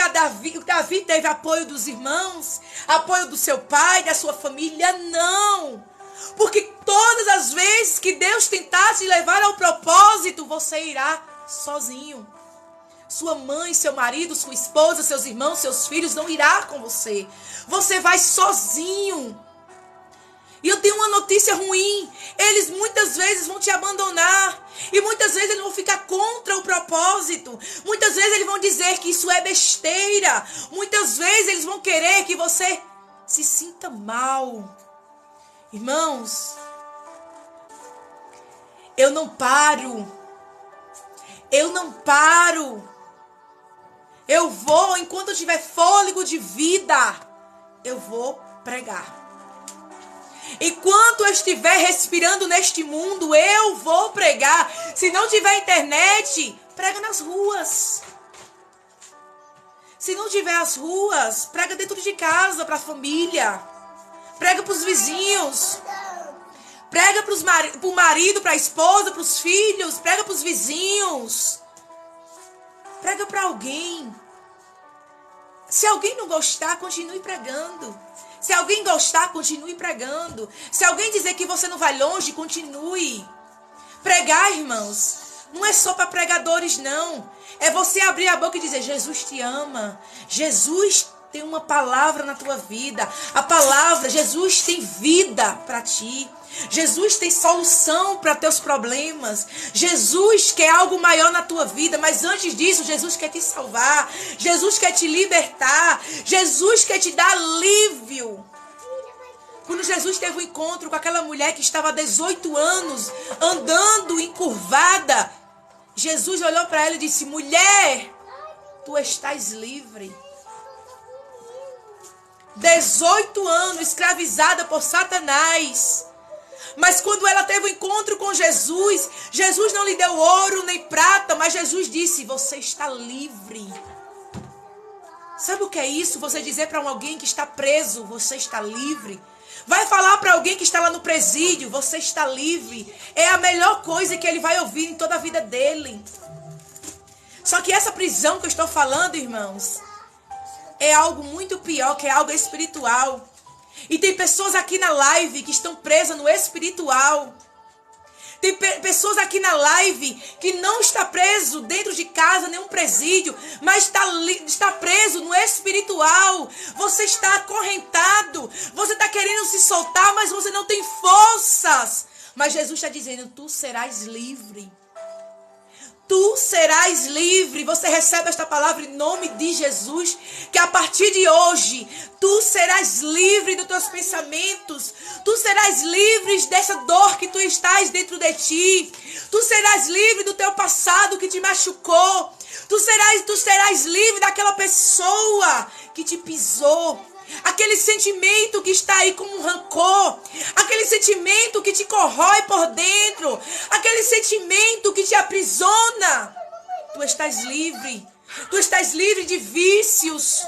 Davi teve apoio dos irmãos? Apoio do seu pai, da sua família? Não. Porque todas as vezes que Deus tentar te levar ao propósito, você irá sozinho. Sua mãe, seu marido, sua esposa, seus irmãos, seus filhos não irá com você. Você vai sozinho. E eu tenho uma notícia ruim. Eles muitas vezes vão te abandonar. E muitas vezes eles vão ficar contra o propósito. Muitas vezes eles vão dizer que isso é besteira. Muitas vezes eles vão querer que você se sinta mal. Irmãos, eu não paro. Eu não paro. Eu vou, enquanto eu tiver fôlego de vida, eu vou pregar. Enquanto eu estiver respirando neste mundo, eu vou pregar. Se não tiver internet, prega nas ruas. Se não tiver as ruas, prega dentro de casa, para a família. Prega para os vizinhos. Prega para o marido, para a esposa, para os filhos. Prega para os vizinhos. Prega para alguém. Se alguém não gostar, continue pregando. Se alguém gostar, continue pregando. Se alguém dizer que você não vai longe, continue. Pregar, irmãos, não é só para pregadores, não. É você abrir a boca e dizer, Jesus te ama. Jesus tem uma palavra na tua vida. A palavra, Jesus tem vida para ti. Jesus tem solução para teus problemas. Jesus quer algo maior na tua vida. Mas antes disso, Jesus quer te salvar. Jesus quer te libertar. Jesus quer te dar alívio. Quando Jesus teve um encontro com aquela mulher que estava há 18 anos andando encurvada, Jesus olhou para ela e disse, mulher, tu estás livre. 18 anos escravizada por Satanás. Mas quando ela teve um encontro com Jesus, Jesus não lhe deu ouro nem prata, mas Jesus disse, você está livre. Sabe o que é isso? Você dizer para alguém que está preso, você está livre. Vai falar para alguém que está lá no presídio, você está livre. É a melhor coisa que ele vai ouvir em toda a vida dele. Só que essa prisão que eu estou falando, irmãos, é algo muito pior, que é algo espiritual. E tem pessoas aqui na live que estão presas no espiritual. Tem pessoas aqui na live que não está preso dentro de casa, nenhum presídio, mas está preso no espiritual. Você está acorrentado, você está querendo se soltar, mas você não tem forças. Mas Jesus está dizendo, tu serás livre. Tu serás livre. Você recebe esta palavra em nome de Jesus. Que a partir de hoje, tu serás livre dos teus pensamentos. Tu serás livre dessa dor que tu estás dentro de ti. Tu serás livre do teu passado que te machucou. Tu serás livre daquela pessoa que te pisou. Aquele sentimento que está aí como um rancor. Aquele sentimento que te corrói por dentro. Aquele sentimento que te aprisiona. Tu estás livre. Tu estás livre de vícios.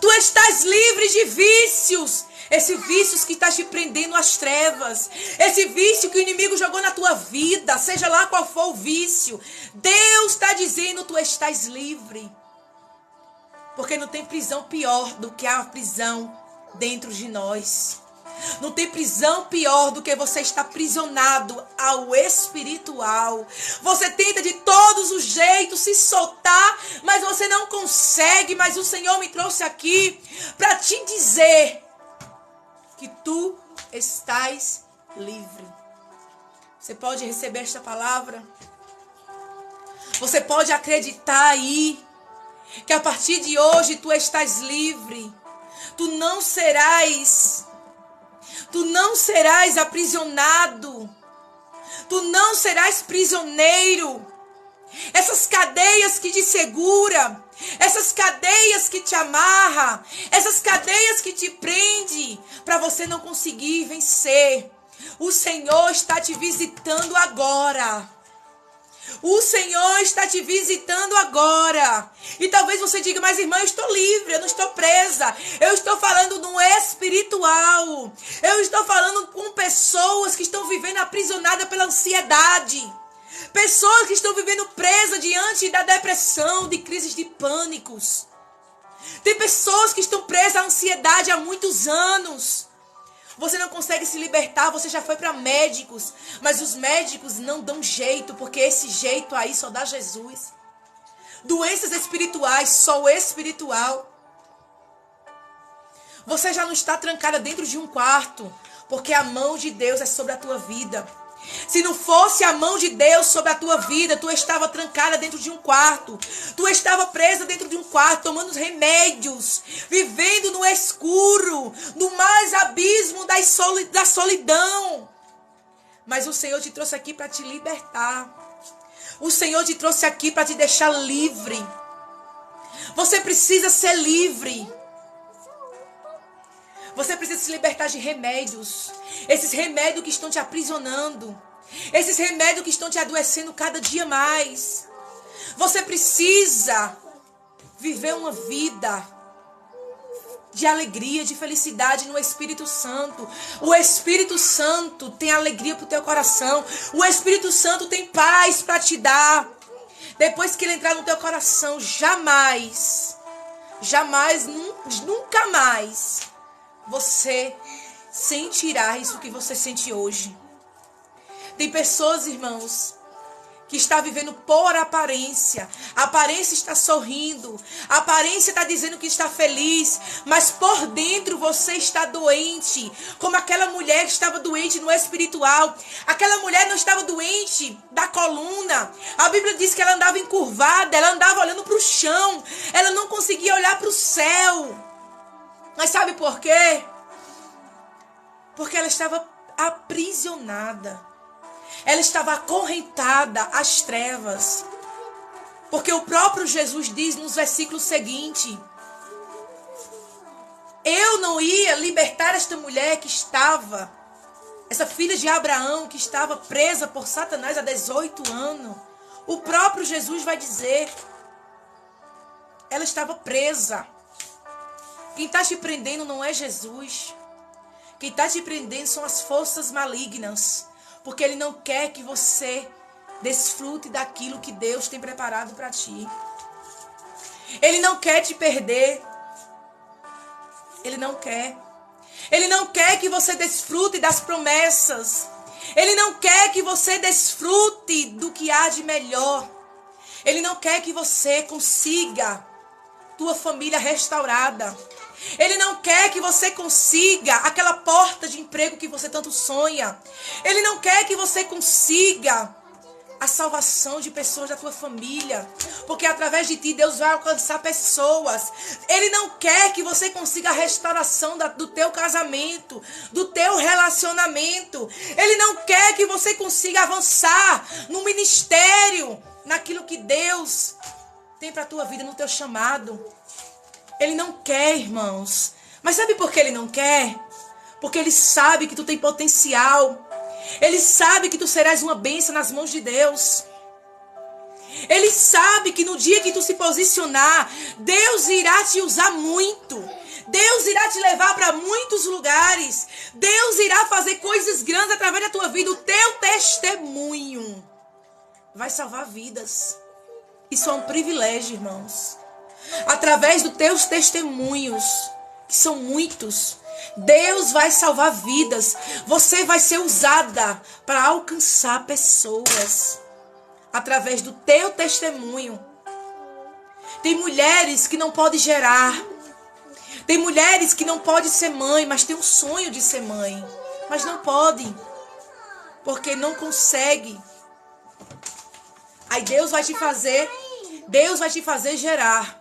Tu estás livre de vícios. Esse vício que está te prendendo às trevas. Esse vício que o inimigo jogou na tua vida. Seja lá qual for o vício. Deus está dizendo, tu estás livre. Porque não tem prisão pior do que a prisão dentro de nós. Não tem prisão pior do que você estar aprisionado ao espiritual. Você tenta de todos os jeitos se soltar, mas você não consegue. Mas o Senhor me trouxe aqui para te dizer que tu estás livre. Você pode receber esta palavra? Você pode acreditar aí que a partir de hoje tu estás livre. Tu não serás aprisionado. Tu não serás prisioneiro. Essas cadeias que te segura, essas cadeias que te amarra, essas cadeias que te prende para você não conseguir vencer. O Senhor está te visitando agora. O Senhor está te visitando agora. E talvez você diga, mas irmã, eu estou livre, eu não estou presa. Eu estou falando no espiritual. Eu estou falando com pessoas que estão vivendo aprisionadas pela ansiedade. Pessoas que estão vivendo presas diante da depressão, de crises de pânicos. Tem pessoas que estão presas à ansiedade há muitos anos. Você não consegue se libertar, você já foi para médicos, mas os médicos não dão jeito, porque esse jeito aí só dá Jesus. Doenças espirituais, só o espiritual. Você já não está trancada dentro de um quarto, porque a mão de Deus é sobre a tua vida. Se não fosse a mão de Deus sobre a tua vida, tu estava trancada dentro de um quarto. Tu estava presa dentro de um quarto, tomando remédios, vivendo no escuro, no mais abismo da solidão. Mas o Senhor te trouxe aqui para te libertar. O Senhor te trouxe aqui para te deixar livre. Você precisa ser livre. Você precisa se libertar de remédios. Esses remédios que estão te aprisionando. Esses remédios que estão te adoecendo cada dia mais. Você precisa viver uma vida de alegria, de felicidade no Espírito Santo. O Espírito Santo tem alegria para o teu coração. O Espírito Santo tem paz para te dar. Depois que ele entrar no teu coração, jamais, nunca mais você sentirá isso que você sente hoje. Tem pessoas, irmãos, que está vivendo por aparência. A aparência está sorrindo. A aparência está dizendo que está feliz. Mas por dentro você está doente. Como aquela mulher que estava doente no espiritual. Aquela mulher não estava doente da coluna. A Bíblia diz que ela andava encurvada. Ela andava olhando para o chão. Ela não conseguia olhar para o céu. Mas sabe por quê? Porque ela estava aprisionada. Ela estava acorrentada às trevas. Porque o próprio Jesus diz nos versículos seguintes: eu não ia libertar esta mulher que estava, essa filha de Abraão que estava presa por Satanás há 18 anos. O próprio Jesus vai dizer: ela estava presa. Quem está te prendendo não é Jesus. Quem está te prendendo são as forças malignas. Porque ele não quer que você desfrute daquilo que Deus tem preparado para ti. Ele não quer te perder. Ele não quer. Ele não quer que você desfrute das promessas. Ele não quer que você desfrute do que há de melhor. Ele não quer que você consiga tua família restaurada. Ele não quer que você consiga aquela porta de emprego que você tanto sonha. Ele não quer que você consiga a salvação de pessoas da tua família. Porque através de ti Deus vai alcançar pessoas. Ele não quer que você consiga a restauração do teu casamento, do teu relacionamento. Ele não quer que você consiga avançar no ministério, naquilo que Deus tem para a tua vida, no teu chamado. Ele não quer, irmãos. Mas sabe por que ele não quer? Porque ele sabe que tu tem potencial. Ele sabe que tu serás uma bênção nas mãos de Deus. Ele sabe que no dia que tu se posicionar, Deus irá te usar muito. Deus irá te levar para muitos lugares. Deus irá fazer coisas grandes através da tua vida. O teu testemunho vai salvar vidas. Isso é um privilégio, irmãos. Através dos teus testemunhos, que são muitos, Deus vai salvar vidas. Você vai ser usada para alcançar pessoas. Através do teu testemunho. Tem mulheres que não podem gerar. Tem mulheres que não podem ser mãe, mas tem um sonho de ser mãe. Mas não podem. Porque não conseguem a Aí Deus vai te fazer gerar.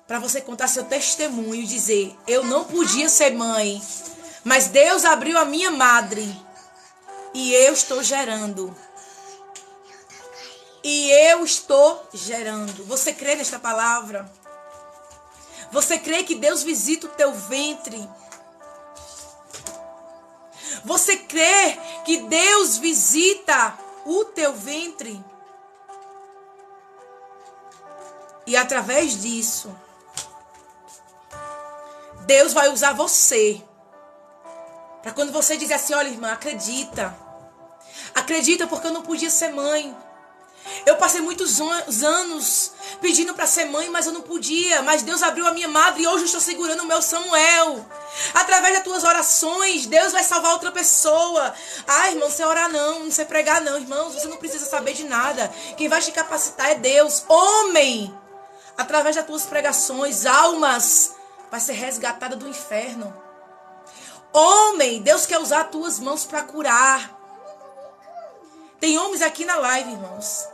Para você contar seu testemunho e dizer, eu não podia ser mãe, mas Deus abriu a minha madre e eu estou gerando. E eu estou gerando. Você crê nesta palavra? Você crê que Deus visita o teu ventre? Você crê que Deus visita o teu ventre? E através disso, Deus vai usar você. Para quando você dizer assim, olha irmã, acredita. Acredita porque eu não podia ser mãe. Eu passei muitos anos pedindo para ser mãe, mas eu não podia. Mas Deus abriu a minha madre e hoje eu estou segurando o meu Samuel. Através das tuas orações, Deus vai salvar outra pessoa. Ah, irmão, você orar não sei pregar não. Irmãos, você não precisa saber de nada. Quem vai te capacitar é Deus. Homem, através das tuas pregações, almas vai ser resgatada do inferno. Homem, Deus quer usar as tuas mãos para curar. Tem homens aqui na live, irmãos,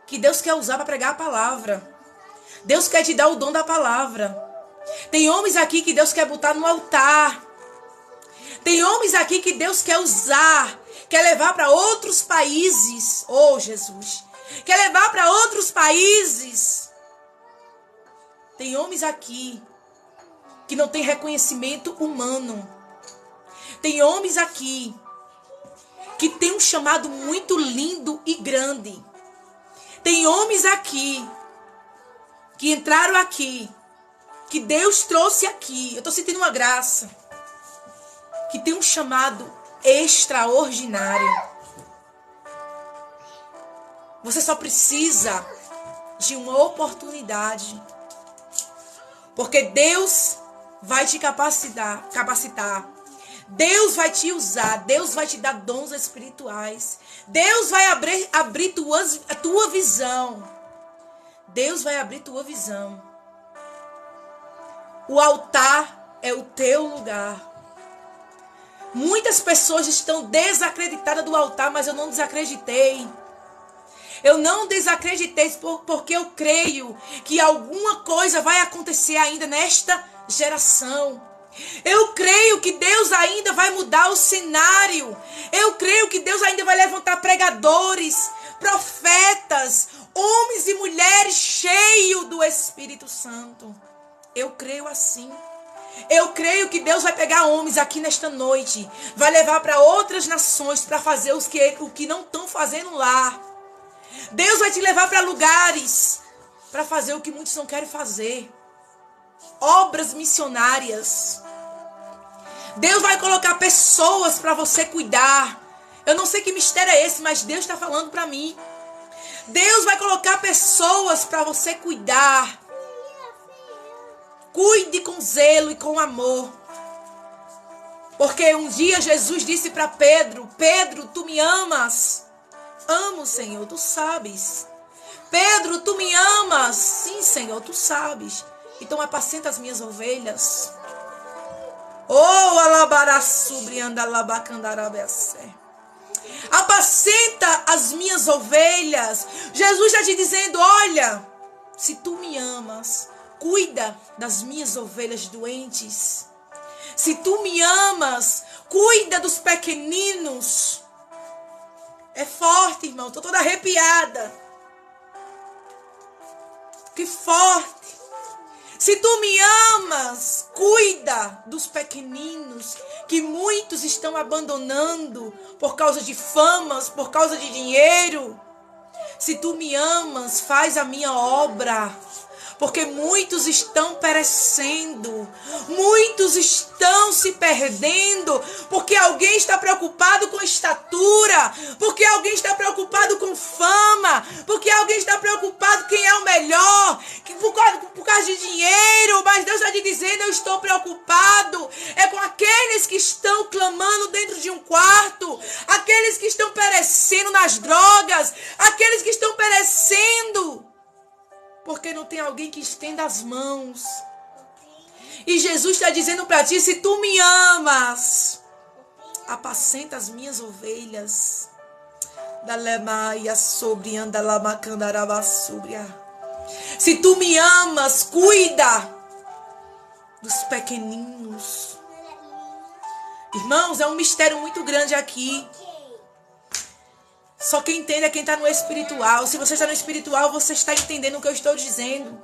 que Deus quer usar para pregar a palavra. Deus quer te dar o dom da palavra. Tem homens aqui que Deus quer botar no altar. Tem homens aqui que Deus quer usar, quer levar para outros países. Oh, Jesus. Quer levar para outros países. Tem homens aqui que não tem reconhecimento humano. Tem homens aqui que tem um chamado muito lindo e grande. Tem homens aqui que entraram aqui, que Deus trouxe aqui. Eu estou sentindo uma graça. Que tem um chamado extraordinário. Você só precisa de uma oportunidade. Porque Deus vai te capacitar. Deus vai te usar. Deus vai te dar dons espirituais. Deus vai abrir a tua visão. Deus vai abrir tua visão. O altar é o teu lugar. Muitas pessoas estão desacreditadas do altar, mas eu não desacreditei. Eu não desacreditei porque eu creio que alguma coisa vai acontecer ainda nesta geração. Eu creio que Deus ainda vai mudar o cenário. Eu creio que Deus ainda vai levantar pregadores, profetas, homens e mulheres cheios do Espírito Santo. Eu creio assim. Eu creio que Deus vai pegar homens aqui nesta noite, vai levar para outras nações para fazer o que não estão fazendo lá. Deus vai te levar para lugares para fazer o que muitos não querem fazer. Obras missionárias. Deus vai colocar pessoas para você cuidar. Eu não sei que mistério é esse, mas Deus está falando para mim. Deus vai colocar pessoas para você cuidar. Cuide com zelo e com amor. Porque um dia Jesus disse para Pedro: Pedro, tu me amas? Amo, Senhor, tu sabes. Pedro, tu me amas? Sim, Senhor, tu sabes. Então apacenta as minhas ovelhas. Oh, alabaraçubrianda alabacandarabessé. Apacenta as minhas ovelhas. Jesus está te dizendo: olha, se tu me amas, cuida das minhas ovelhas doentes. Se tu me amas, cuida dos pequeninos. É forte, irmão. Estou toda arrepiada. Que forte. Se tu me amas, cuida dos pequeninos, que muitos estão abandonando por causa de famas, por causa de dinheiro. Se tu me amas, faz a minha obra. Porque muitos estão perecendo, muitos estão se perdendo, porque alguém está preocupado com estatura, porque alguém está preocupado com fama, porque alguém está preocupado quem é o melhor, por causa de dinheiro. Mas Deus está te dizendo: eu estou preocupado é com aqueles que estão clamando dentro de um quarto, aqueles que estão perecendo nas drogas, aqueles que estão perecendo porque não tem alguém que estenda as mãos. E Jesus está dizendo para ti: se tu me amas, apacenta as minhas ovelhas. Se tu me amas, cuida dos pequeninos. Irmãos, é um mistério muito grande aqui. Só quem entende é quem está no espiritual. Se você está no espiritual, você está entendendo o que eu estou dizendo.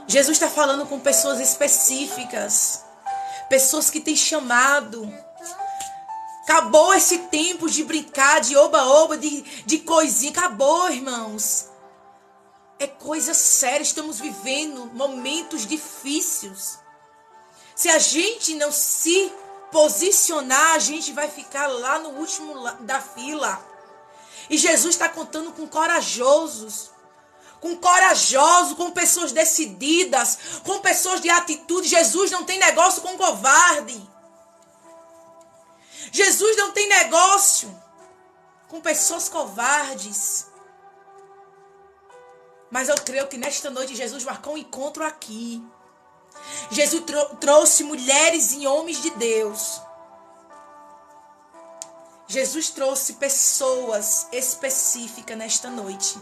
Jesus está falando com pessoas específicas. Pessoas que têm chamado. Acabou esse tempo de brincar, de oba-oba, de coisinha. Acabou, irmãos. É coisa séria. Estamos vivendo momentos difíceis. Se a gente não se posicionar, a gente vai ficar lá no último da fila. E Jesus está contando com corajosos. Com pessoas decididas, com pessoas de atitude. Jesus não tem negócio com covarde. Jesus não tem negócio com pessoas covardes. Mas eu creio que nesta noite Jesus marcou um encontro aqui. Jesus trouxe mulheres e homens de Deus. Jesus trouxe pessoas específicas nesta noite.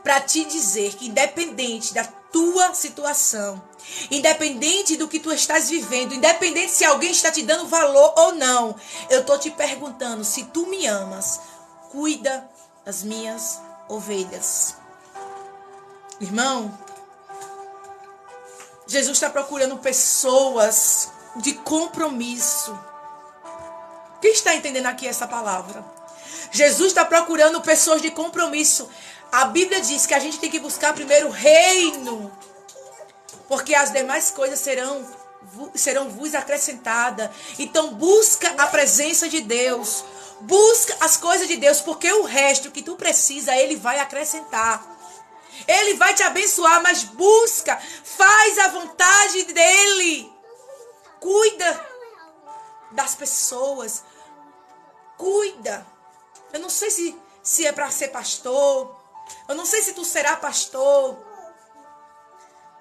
Para te dizer que independente da tua situação, independente do que tu estás vivendo, independente se alguém está te dando valor ou não, eu estou te perguntando, se tu me amas, cuida das minhas ovelhas. Irmão, Jesus está procurando pessoas de compromisso. Quem está entendendo aqui essa palavra? Jesus está procurando pessoas de compromisso. A Bíblia diz que a gente tem que buscar primeiro o reino, porque as demais coisas serão vos acrescentadas. Então busca a presença de Deus, busca as coisas de Deus, porque o resto que tu precisa, Ele vai acrescentar. Ele vai te abençoar, mas busca, faz a vontade dEle. Cuida das pessoas, cuida. Eu não sei se é para ser pastor. Eu não sei se tu será pastor.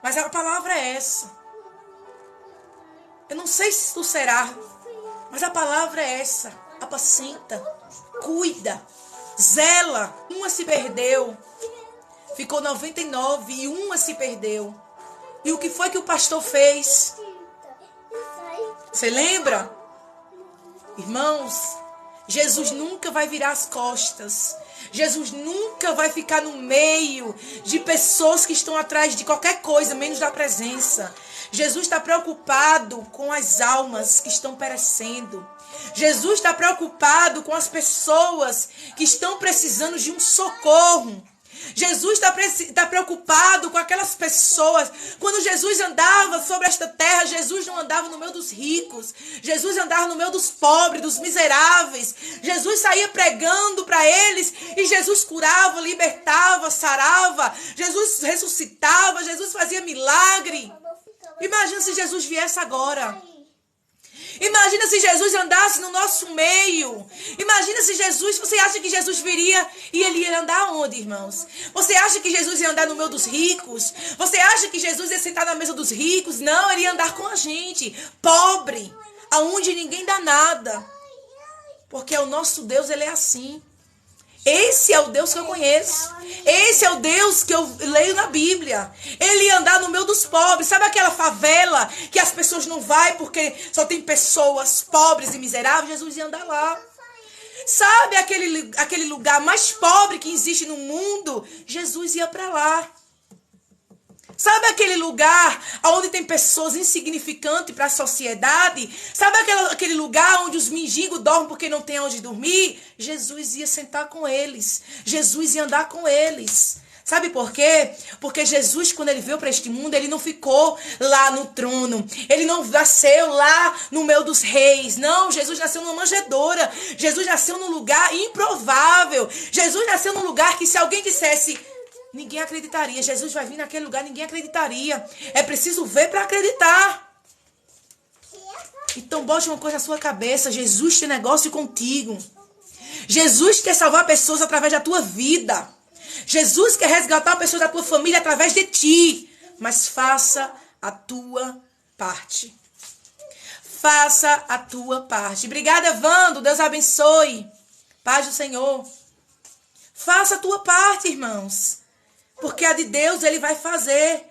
Mas a palavra é essa. Eu não sei se tu será. Mas a palavra é essa. Apacenta. Cuida. Zela. Uma se perdeu. Ficou 99 e uma se perdeu. E o que foi que o pastor fez? Você lembra? Irmãos, Jesus nunca vai virar as costas. Jesus nunca vai ficar no meio de pessoas que estão atrás de qualquer coisa, menos da presença. Jesus está preocupado com as almas que estão perecendo. Jesus está preocupado com as pessoas que estão precisando de um socorro. Jesus está preocupado com aquelas pessoas. Quando Jesus andava sobre esta terra, Jesus não andava no meio dos ricos. Jesus andava no meio dos pobres, dos miseráveis. Jesus saía pregando para eles e Jesus curava, libertava, sarava. Jesus ressuscitava, Jesus fazia milagre. Imagina se Jesus viesse agora. Imagina se Jesus andasse no nosso meio. Imagina se Jesus... Você acha que Jesus viria e ele ia andar onde, irmãos? Você acha que Jesus ia andar no meio dos ricos? Você acha que Jesus ia sentar na mesa dos ricos? Não, ele ia andar com a gente. Pobre. Aonde ninguém dá nada. Porque o nosso Deus, ele é assim. Esse é o Deus que eu conheço. Esse é o Deus que eu leio na Bíblia. Ele ia andar no meio dos pobres. Sabe aquela favela que as pessoas não vão porque só tem pessoas pobres e miseráveis? Jesus ia andar lá. Sabe aquele lugar mais pobre que existe no mundo? Jesus ia para lá. Sabe aquele lugar onde tem pessoas insignificantes para a sociedade? Sabe aquele lugar onde os mendigos dormem porque não tem onde dormir? Jesus ia sentar com eles. Jesus ia andar com eles. Sabe por quê? Porque Jesus, quando ele veio para este mundo, ele não ficou lá no trono. Ele não nasceu lá no meio dos reis. Não, Jesus nasceu numa manjedoura. Jesus nasceu num lugar improvável. Jesus nasceu num lugar que se alguém dissesse... ninguém acreditaria. Jesus vai vir naquele lugar, ninguém acreditaria. É preciso ver para acreditar. Então bote uma coisa na sua cabeça. Jesus tem negócio contigo. Jesus quer salvar pessoas através da tua vida. Jesus quer resgatar pessoas da tua família através de ti. Mas faça a tua parte. Faça a tua parte. Obrigada, Evandro. Deus abençoe. Paz do Senhor. Faça a tua parte, irmãos. Porque a de Deus Ele vai fazer.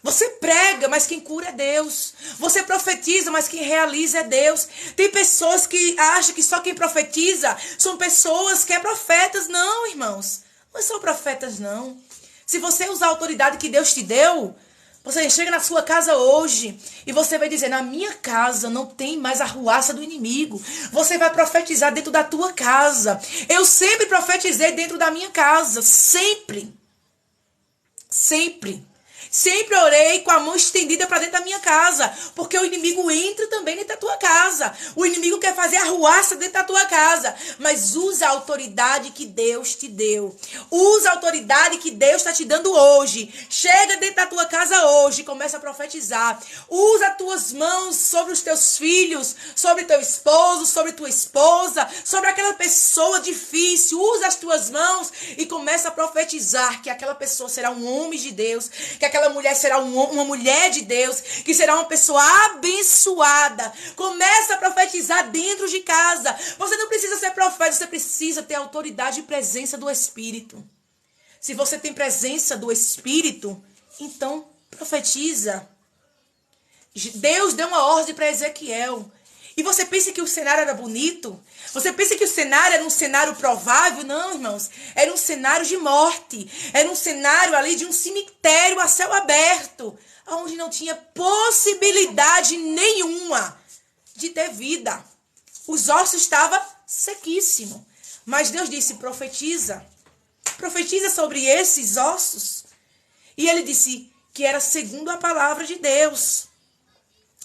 Você prega, mas quem cura é Deus. Você profetiza, mas quem realiza é Deus. Tem pessoas que acham que só quem profetiza são pessoas que é profetas. Não, irmãos. Não são profetas, não. Se você usar a autoridade que Deus te deu, você chega na sua casa hoje e você vai dizer, na minha casa não tem mais a arruaça do inimigo. Você vai profetizar dentro da tua casa. Eu sempre profetizei dentro da minha casa. Sempre. Sempre. Sempre orei com a mão estendida para dentro da minha casa. Porque o inimigo entra também dentro da tua casa. O inimigo quer fazer arruaça dentro da tua casa. Mas usa a autoridade que Deus te deu. Usa a autoridade que Deus está te dando hoje. Chega dentro da tua casa hoje e começa a profetizar. Usa as tuas mãos sobre os teus filhos, sobre teu esposo, sobre tua esposa, sobre aquela pessoa difícil. Usa as tuas mãos e começa a profetizar que aquela pessoa será um homem de Deus, que aquela mulher será uma mulher de Deus, que será uma pessoa abençoada. Começa a profetizar dentro de casa. Você não precisa ser profeta, você precisa ter autoridade e presença do Espírito. Se você tem presença do Espírito, então profetiza. Deus deu uma ordem para Ezequiel. E você pensa que o cenário era bonito? Você pensa que o cenário era um cenário provável? Não, irmãos. Era um cenário de morte. Era um cenário ali de um cemitério a céu aberto, onde não tinha possibilidade nenhuma de ter vida. Os ossos estavam sequíssimos. Mas Deus disse, profetiza. Profetiza sobre esses ossos. E ele disse que era segundo a palavra de Deus.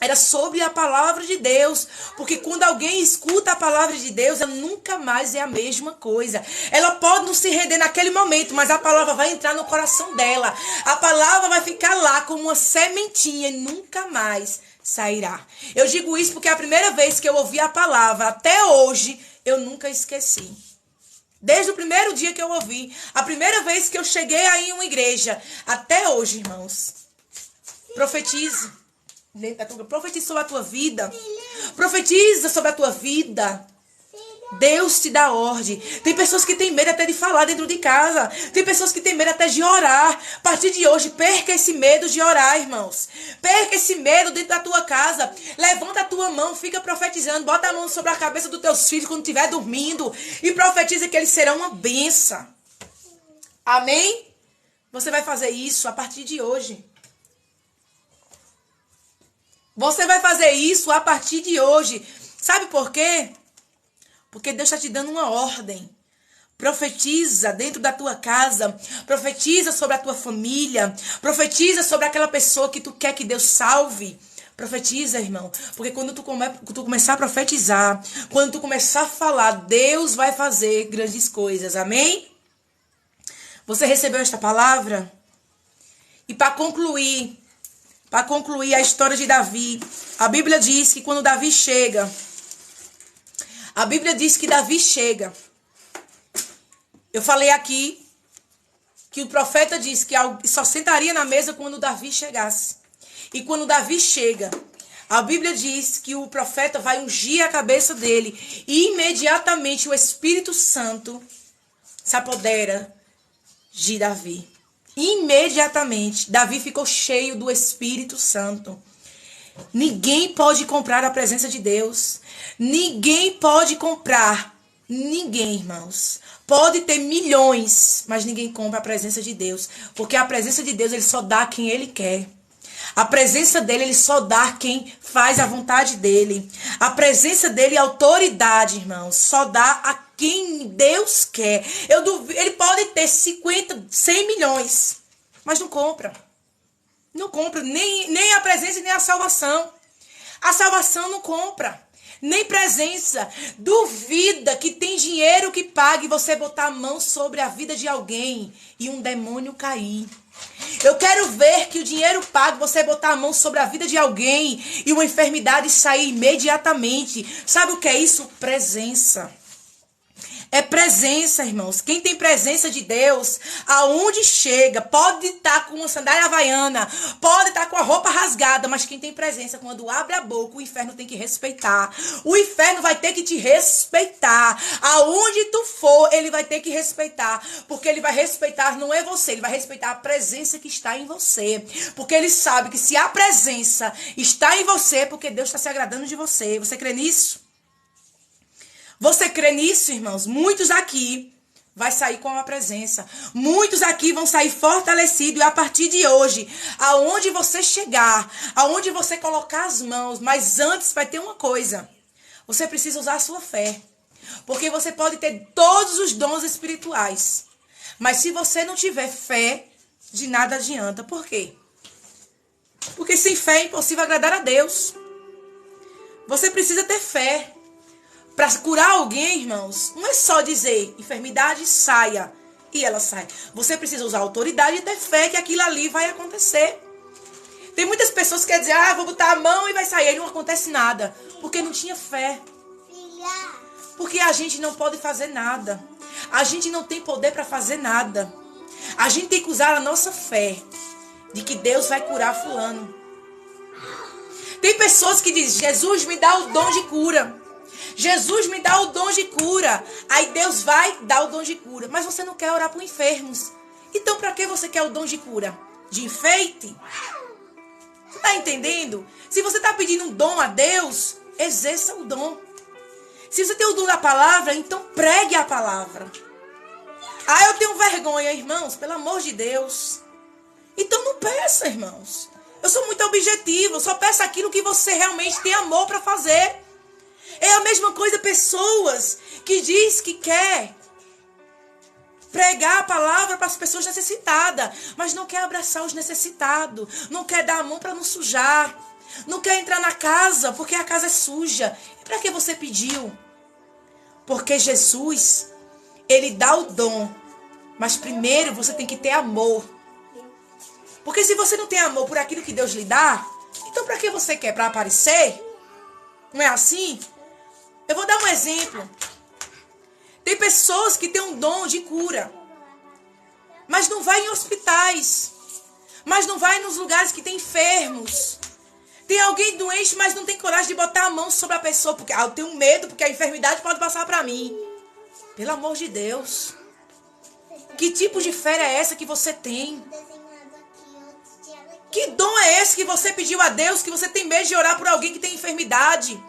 Era sobre a palavra de Deus. Porque quando alguém escuta a palavra de Deus, ela nunca mais é a mesma coisa. Ela pode não se render naquele momento, mas a palavra vai entrar no coração dela. A palavra vai ficar lá como uma sementinha e nunca mais sairá. Eu digo isso porque a primeira vez que eu ouvi a palavra, até hoje, eu nunca esqueci. Desde o primeiro dia que eu ouvi, a primeira vez que eu cheguei aí em uma igreja, até hoje, irmãos, profetize. Profetiza sobre a tua vida. Profetiza sobre a tua vida. Deus te dá ordem. Tem pessoas que têm medo até de falar dentro de casa. Tem pessoas que têm medo até de orar. A partir de hoje, perca esse medo de orar, irmãos. Perca esse medo dentro da tua casa. Levanta a tua mão, fica profetizando. Bota a mão sobre a cabeça dos teus filhos quando estiver dormindo. E profetiza que eles serão uma bênção. Amém? Você vai fazer isso a partir de hoje. Você vai fazer isso a partir de hoje. Sabe por quê? Porque Deus está te dando uma ordem. Profetiza dentro da tua casa. Profetiza sobre a tua família. Profetiza sobre aquela pessoa que tu quer que Deus salve. Profetiza, irmão. Porque quando tu começar a profetizar, quando tu começar a falar, Deus vai fazer grandes coisas. Amém? Você recebeu esta palavra? E para concluir a história de Davi, a Bíblia diz que quando Davi chega, eu falei aqui que o profeta disse que só sentaria na mesa quando Davi chegasse. E quando Davi chega, a Bíblia diz que o profeta vai ungir a cabeça dele e imediatamente o Espírito Santo se apodera de Davi. Imediatamente, Davi ficou cheio do Espírito Santo. Ninguém pode comprar a presença de Deus. Ninguém pode comprar. Ninguém, irmãos. Pode ter milhões, mas ninguém compra a presença de Deus. Porque a presença de Deus, ele só dá a quem ele quer. A presença dele, ele só dá a quem faz a vontade dele. A presença dele, a autoridade, irmãos, só dá a quem Deus quer. Ele pode ter 50, 100 milhões, mas não compra. Não compra nem a presença nem a salvação. A salvação não compra. Nem presença. Duvida que tem dinheiro que pague você botar a mão sobre a vida de alguém e um demônio cair. Eu quero ver que o dinheiro pague você botar a mão sobre a vida de alguém e uma enfermidade sair imediatamente. Sabe o que é isso? Presença. É presença, irmãos. Quem tem presença de Deus, aonde chega, pode estar com uma sandália havaiana, pode estar com a roupa rasgada, mas quem tem presença, quando abre a boca, o inferno tem que respeitar. O inferno vai ter que te respeitar. Aonde tu for, ele vai ter que respeitar. Porque ele vai respeitar, não é você, ele vai respeitar a presença que está em você. Porque ele sabe que se a presença está em você, é porque Deus está se agradando de você. Você crê nisso? Você crê nisso, irmãos? Muitos aqui vai sair com a presença. Muitos aqui vão sair fortalecidos. E a partir de hoje, aonde você chegar, aonde você colocar as mãos, mas antes vai ter uma coisa. Você precisa usar a sua fé. Porque você pode ter todos os dons espirituais. Mas se você não tiver fé, de nada adianta. Por quê? Porque sem fé é impossível agradar a Deus. Você precisa ter fé. Para curar alguém, irmãos, não é só dizer, enfermidade, saia, e ela sai. Você precisa usar autoridade e ter fé que aquilo ali vai acontecer. Tem muitas pessoas que querem dizer, vou botar a mão e vai sair, aí não acontece nada, porque não tinha fé. Porque a gente não pode fazer nada. A gente não tem poder para fazer nada. A gente tem que usar a nossa fé de que Deus vai curar fulano. Tem pessoas que dizem, Jesus me dá o dom de cura. Jesus me dá o dom de cura. Aí Deus vai dar o dom de cura. Mas você não quer orar por enfermos. Então para que você quer o dom de cura? De enfeite? Você está entendendo? Se você está pedindo um dom a Deus, exerça o dom. Se você tem o dom da palavra, então pregue a palavra. Eu tenho vergonha, irmãos. Pelo amor de Deus. Então não peça, irmãos. Eu sou muito objetiva. Eu só peço aquilo que você realmente tem amor para fazer. É a mesma coisa pessoas que diz que quer pregar a palavra para as pessoas necessitadas, mas não quer abraçar os necessitados, não quer dar a mão para não sujar, não quer entrar na casa porque a casa é suja. E para que você pediu? Porque Jesus, ele dá o dom, mas primeiro você tem que ter amor. Porque se você não tem amor por aquilo que Deus lhe dá, então para que você quer? Para aparecer? Não é assim? Eu vou dar um exemplo. Tem pessoas que têm um dom de cura, mas não vai em hospitais, mas não vai nos lugares que tem enfermos. Tem alguém doente, mas não tem coragem de botar a mão sobre a pessoa, porque eu tenho medo, porque a enfermidade pode passar para mim. Pelo amor de Deus. Que tipo de fé é essa que você tem? Que dom é esse que você pediu a Deus, que você tem medo de orar por alguém que tem enfermidade?